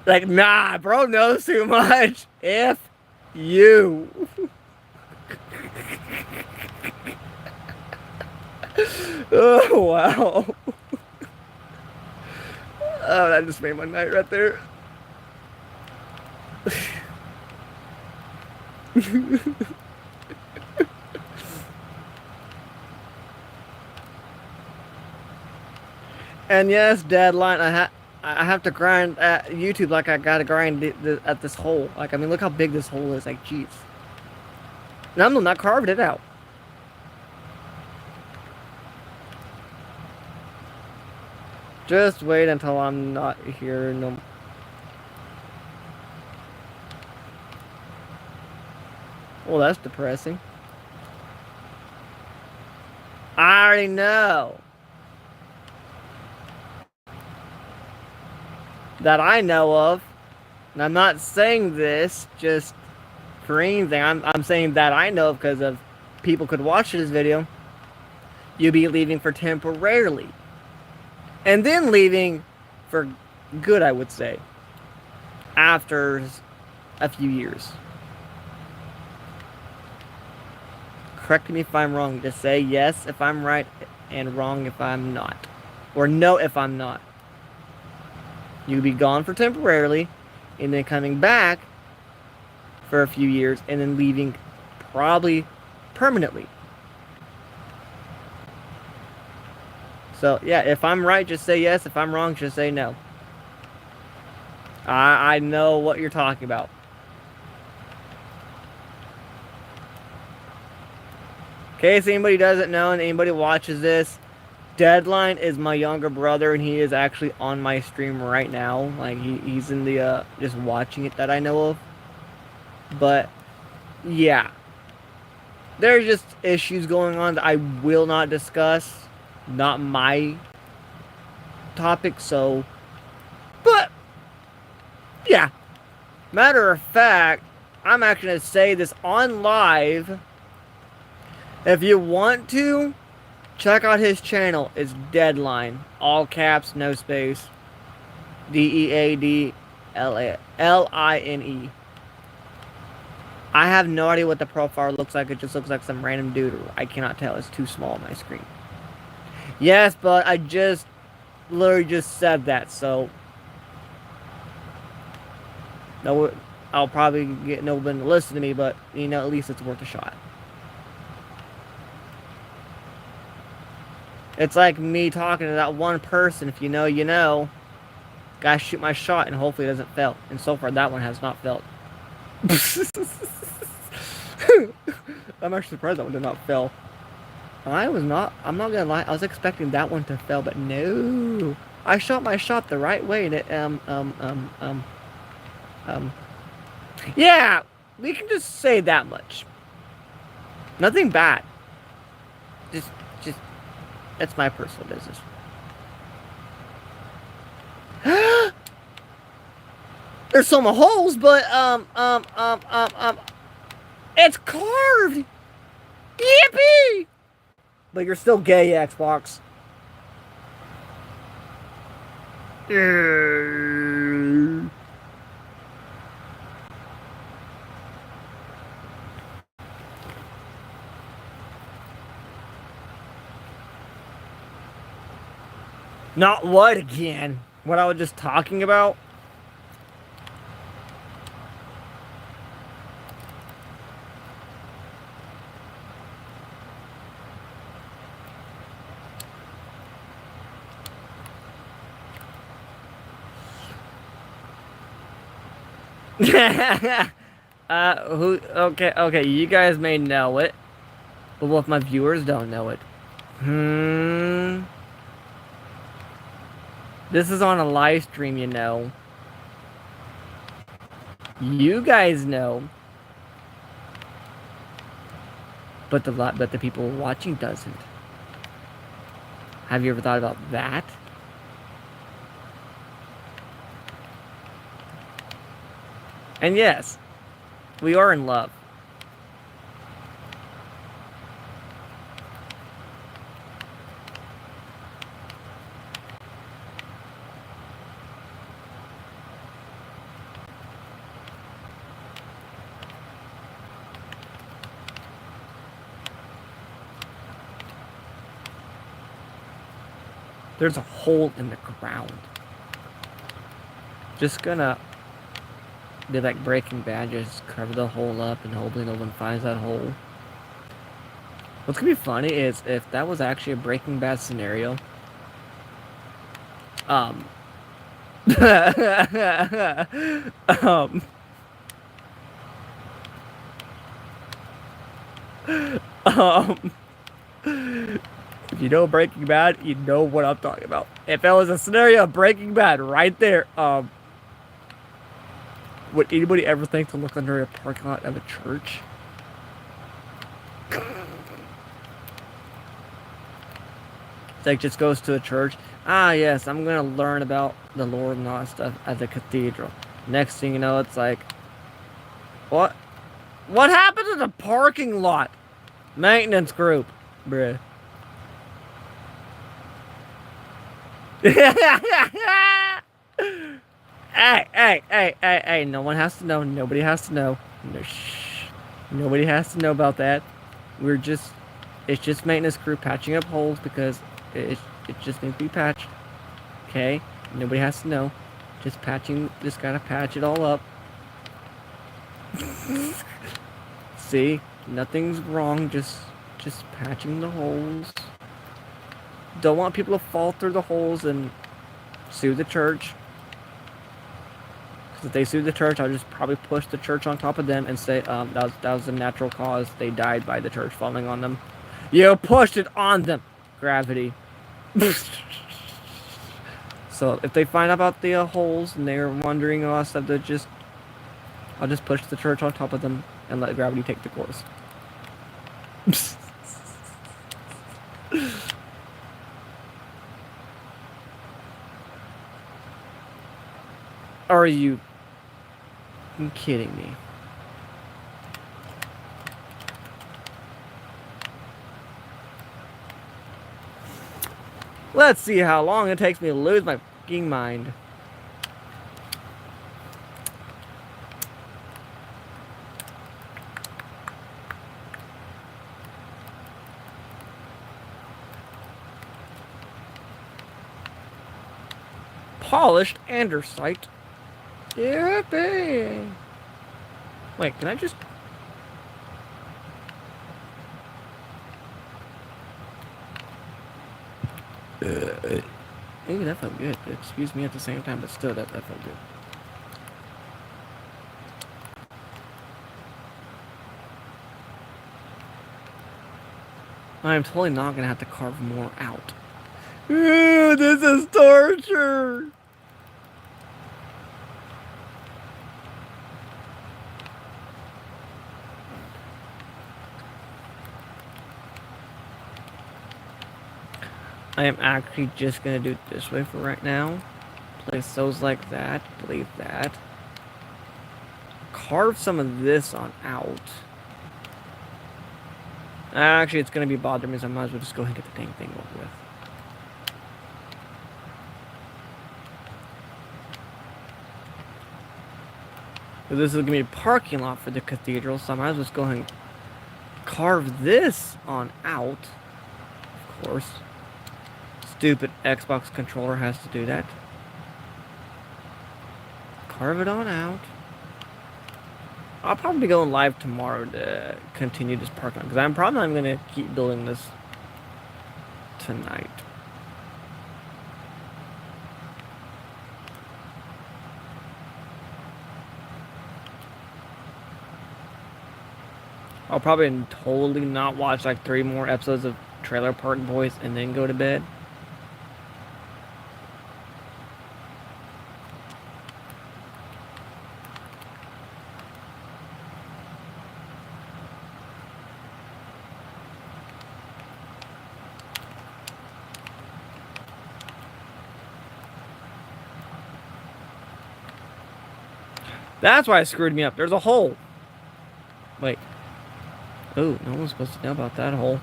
like, nah, bro knows too much. If you. Oh, wow. Oh, that just made my night right there. And yes, deadline. I have to grind at YouTube like I gotta grind at this hole. Like, I mean, look how big this hole is. Like, jeez. And I'm not carved it out. Just wait until I'm not here. No. Well, that's depressing. I already know. That I know of. And I'm not saying this just for anything. I'm saying that I know of because of people could watch this video. You'll be leaving for temporarily. And then leaving for good, I would say. After a few years. Correct me if I'm wrong. Just say yes if I'm right and wrong if I'm not. Or no if I'm not. You'll be gone for temporarily, and then coming back for a few years, and then leaving probably permanently. So, yeah, if I'm right, just say yes. If I'm wrong, just say no. I know what you're talking about. In case anybody doesn't know and anybody watches this, Deadline is my younger brother, and he is actually on my stream right now. Like, he's in the, just watching it that I know of. But, yeah. There's just issues going on that I will not discuss. Not my topic, so. But, Yeah. Matter of fact, I'm actually going to say this on live. If you want to, check out his channel. It's Deadline. All caps, no space. Deadline. I have no idea what the profile looks like. It just looks like some random dude. I cannot tell. It's too small on my screen. Yes, but I just literally just said that, so no, I'll probably get no one to listen to me, but you know, at least it's worth a shot. It's like me talking to that one person. If you know, you know. Gotta shoot my shot, and hopefully it doesn't fail. And so far, that one has not failed. I'm actually surprised that one did not fail. I'm not gonna lie, I was expecting that one to fail, but no. I shot my shot the right way, and it, yeah, we can just say that much. Nothing bad. Just, it's my personal business. There's some holes, but, it's carved! Yippee! But you're still gay, Xbox. Not what again? What I was just talking about? Okay, you guys may know it, but what if my viewers don't know it? This is on a live stream, you know. You guys know, but the people watching doesn't. Have you ever thought about that? And yes, we are in love. There's a hole in the ground. Just gonna be like Breaking Bad, just cover the hole up and hopefully no one finds that hole. What's gonna be funny is if that was actually a Breaking Bad scenario. Um, if you know Breaking Bad, you know what I'm talking about. If it was a scenario of Breaking Bad right there, would anybody ever think to look under a parking lot of a church? It's like just goes to a church. Ah, yes, I'm gonna learn about the Lord and all that stuff at the cathedral. Next thing you know, it's like, what? What happened to the parking lot? Maintenance group, bruh. Hey, no one has to know. Nobody has to know. No, shh. Nobody has to know about that. It's just maintenance crew patching up holes because it just needs to be patched. Okay? Nobody has to know. Just gotta patch it all up. See? Nothing's wrong, just patching the holes. Don't want people to fall through the holes and sue the church. Because if they sue the church, I'll just probably push the church on top of them and say, that was a natural cause. They died by the church falling on them. You pushed it on them! Gravity. So, if they find out about the holes and they're wondering about stuff, I'll just push the church on top of them and let gravity take the course. Are you fucking kidding me? Let's see how long it takes me to lose my fucking mind. Polished andesite. Yippee! Wait, can I just... Maybe that felt good. Excuse me at the same time, but still, that felt good. I'm totally not gonna have to carve more out. Ooh, this is torture! I am actually just gonna do it this way for right now. Place those like that. Leave that. Carve some of this on out. Actually, it's gonna be bothering me, so I might as well just go ahead and get the dang thing over with. So this is gonna be a parking lot for the cathedral, so I might as well just go ahead and carve this on out. Of course. Stupid Xbox controller has to do that. Carve it on out. I'll probably be going live tomorrow to continue this parking lot, because I'm probably not going to keep building this tonight. I'll probably totally not watch like 3 more episodes of Trailer Park Boys and then go to bed. That's why it screwed me up. There's a hole. Wait. Oh, no one's supposed to know about that hole.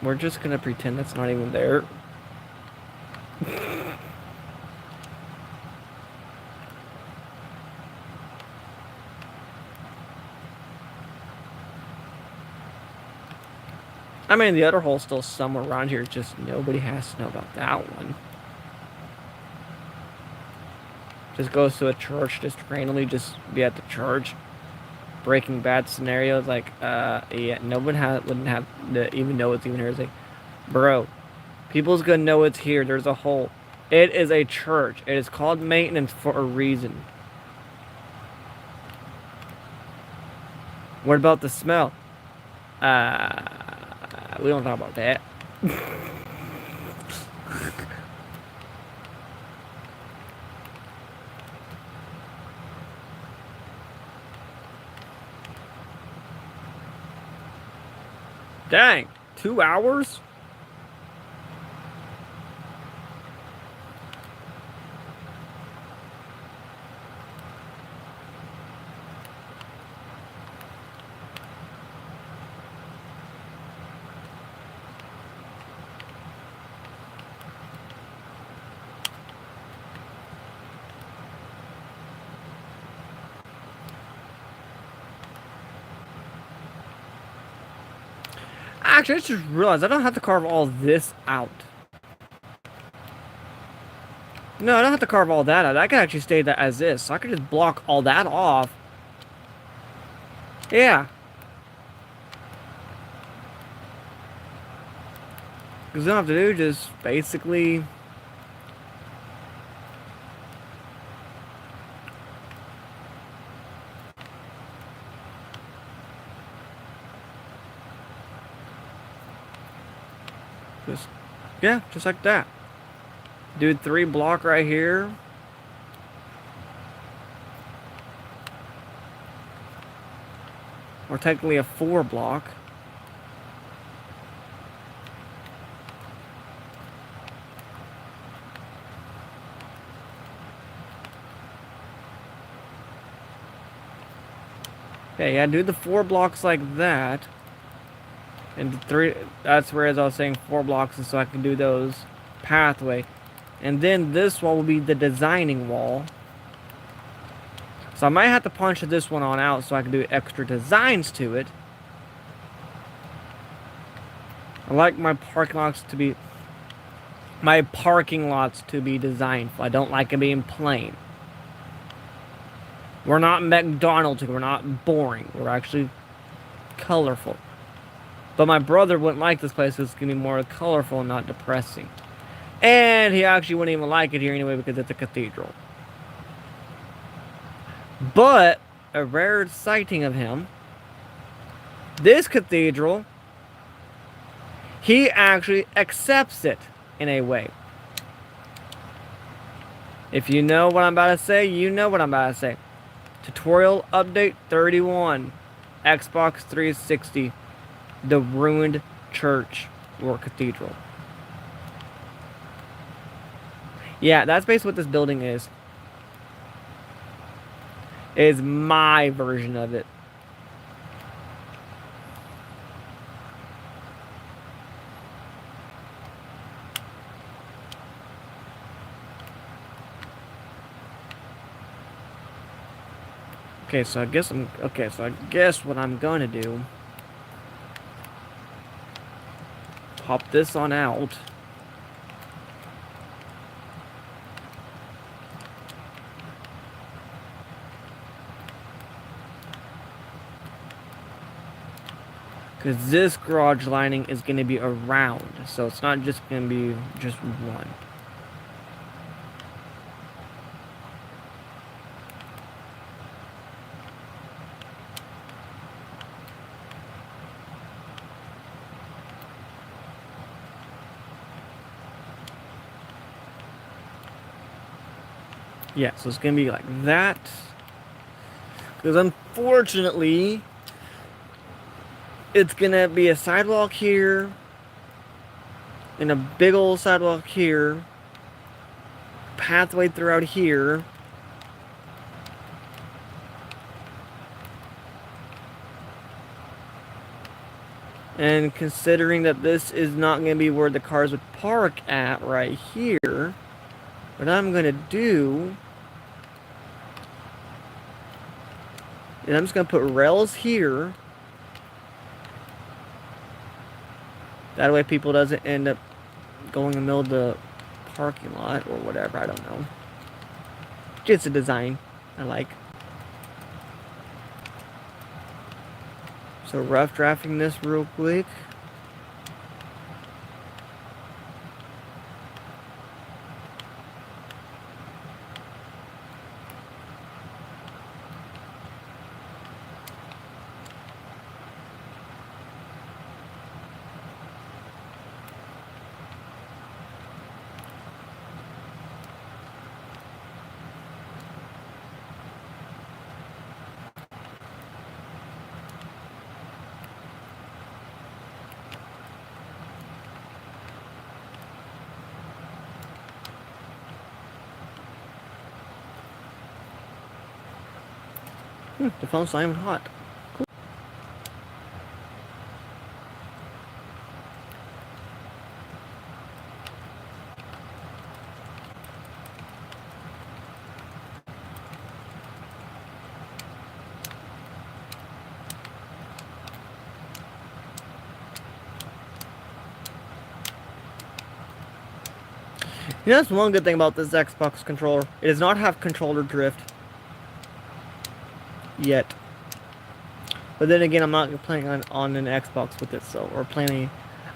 We're just gonna pretend that's not even there. I mean, the other hole's still somewhere around here, just nobody has to know about that one. Just goes to a church, just randomly just be at the church. Breaking Bad scenarios, like, yeah, no one wouldn't have to even know it's even here. It's like, bro, people's gonna know it's here. There's a hole. It is a church. It is called maintenance for a reason. What about the smell? We don't talk about that. Dang, 2 hours? Actually, I just realized I don't have to carve all this out. No, I don't have to carve all that out. I can actually stay that as is. So I can just block all that off. Yeah. Because all I have to do just basically... yeah, just like that. Do 3 block right here. Or technically a 4 block. Okay, yeah, do the 4 blocks like that. And the 3, that's where, as I was saying, 4 blocks, and so I can do those pathway. And then this wall will be the designing wall. So I might have to punch this one on out so I can do extra designs to it. I like my parking lots to be designed. I don't like it being plain. We're not McDonald's. We're not boring. We're actually colorful. But my brother wouldn't like this place because it's going to be more colorful and not depressing. And he actually wouldn't even like it here anyway because it's a cathedral. But a rare sighting of him, this cathedral, he actually accepts it in a way. If you know what I'm about to say, you know what I'm about to say. Tutorial update 31. Xbox 360. The ruined church or cathedral. Yeah, that's basically what this building is. It is my version of it. Okay, so I guess what I'm gonna do, pop this on out. Because this garage lining is going to be around, so it's not just going to be just one. Yeah, so it's going to be like that. Because unfortunately, it's going to be a sidewalk here, and a big old sidewalk here, pathway throughout here. And considering that this is not going to be where the cars would park at right here, what I'm going to do is I'm just going to put rails here. That way people doesn't end up going in the middle of the parking lot or whatever, I don't know. Just a design I like. So rough drafting this real quick. The phone's not even hot. Cool. You know, that's one good thing about this Xbox controller. It does not have controller drift. Yet. But then again, I'm not playing on an Xbox with it, so...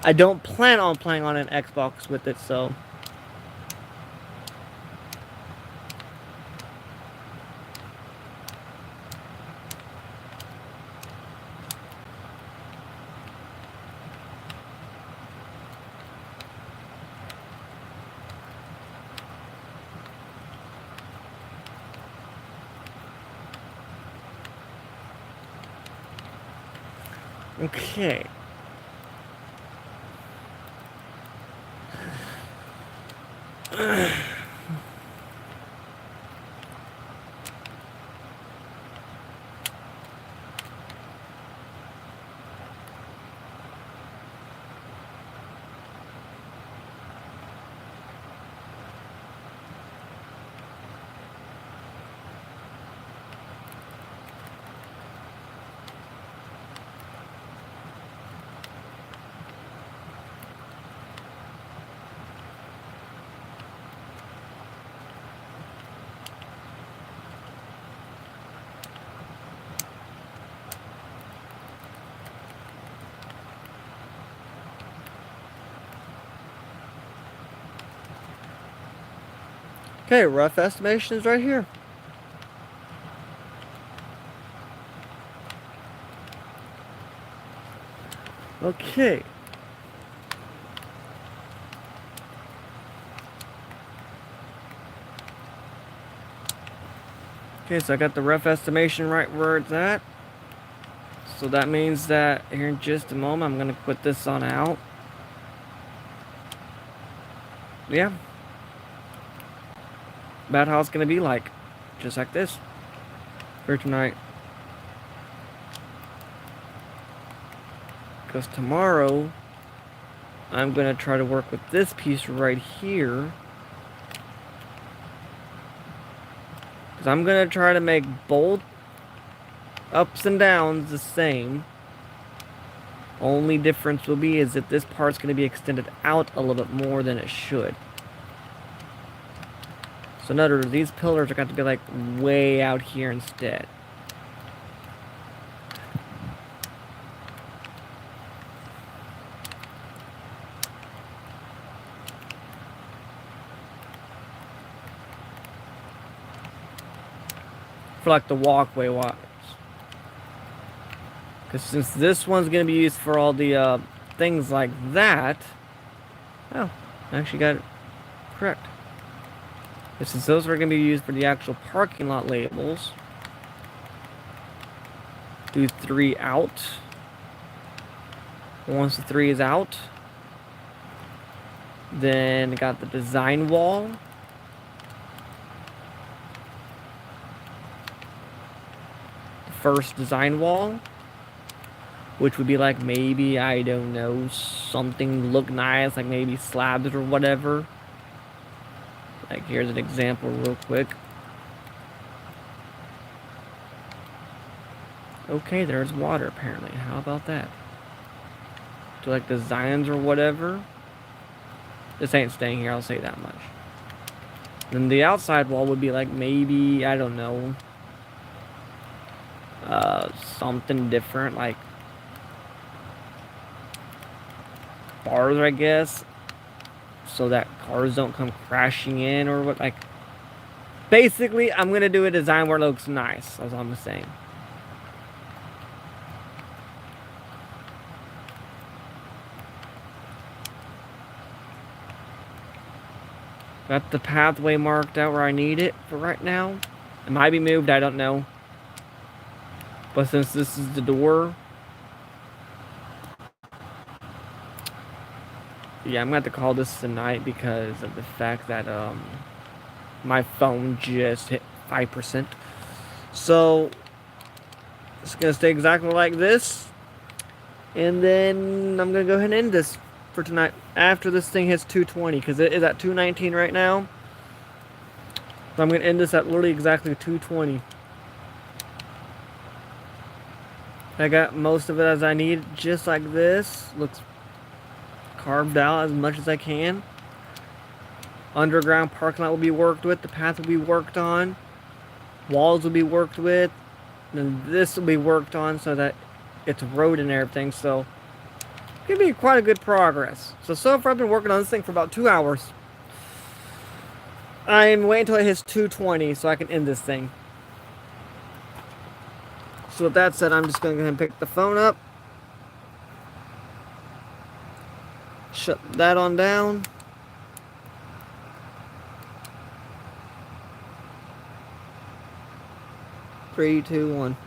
I don't plan on playing on an Xbox with it, so... Okay. Okay, rough estimation is right here. Okay. Okay, so I got the rough estimation right where it's at. So that means that here in just a moment, I'm going to put this on out. Yeah. About how it's going to be like. Just like this. For tonight. Because tomorrow, I'm going to try to work with this piece right here. Because I'm going to try to make both ups and downs the same. Only difference will be is that this part's going to be extended out a little bit more than it should. So in other words, these pillars are going to be like way out here instead. For like the walkway wise. Because since this one's going to be used for all the things like that. Oh, I actually got it correct. But since those are going to be used for the actual parking lot labels. Do 3 out. Once the 3 is out. Then got the design wall. The first design wall. Which would be like maybe, I don't know, something look nice, like maybe slabs or whatever. Like here's an example real quick. Okay, there's water apparently. How about that? To like designs or whatever. This ain't staying here, I'll say that much. Then the outside wall would be like maybe, I don't know, something different, like bars, I guess, so that cars don't come crashing in or what. Like, basically, I'm gonna do a design where it looks nice. That's all I'm saying. Got the pathway marked out where I need it for right now. It might be moved, I don't know. But since this is the door, yeah, I'm gonna have to call this tonight because of the fact that my phone just hit 5%. So it's gonna stay exactly like this, and then I'm gonna go ahead and end this for tonight after this thing hits 220 because it is at 219 right now. So I'm gonna end this at literally exactly 220. I got most of it as I need, just like this. Looks carved out as much as I can. Underground parking lot will be worked with. The path will be worked on. Walls will be worked with. And this will be worked on so that it's road and everything. So it's gonna be quite a good progress. So far I've been working on this thing for about 2 hours. I'm waiting until it hits 220 so I can end this thing. So with that said, I'm just going to go ahead and pick the phone up. Shut that on down. Three, two, one.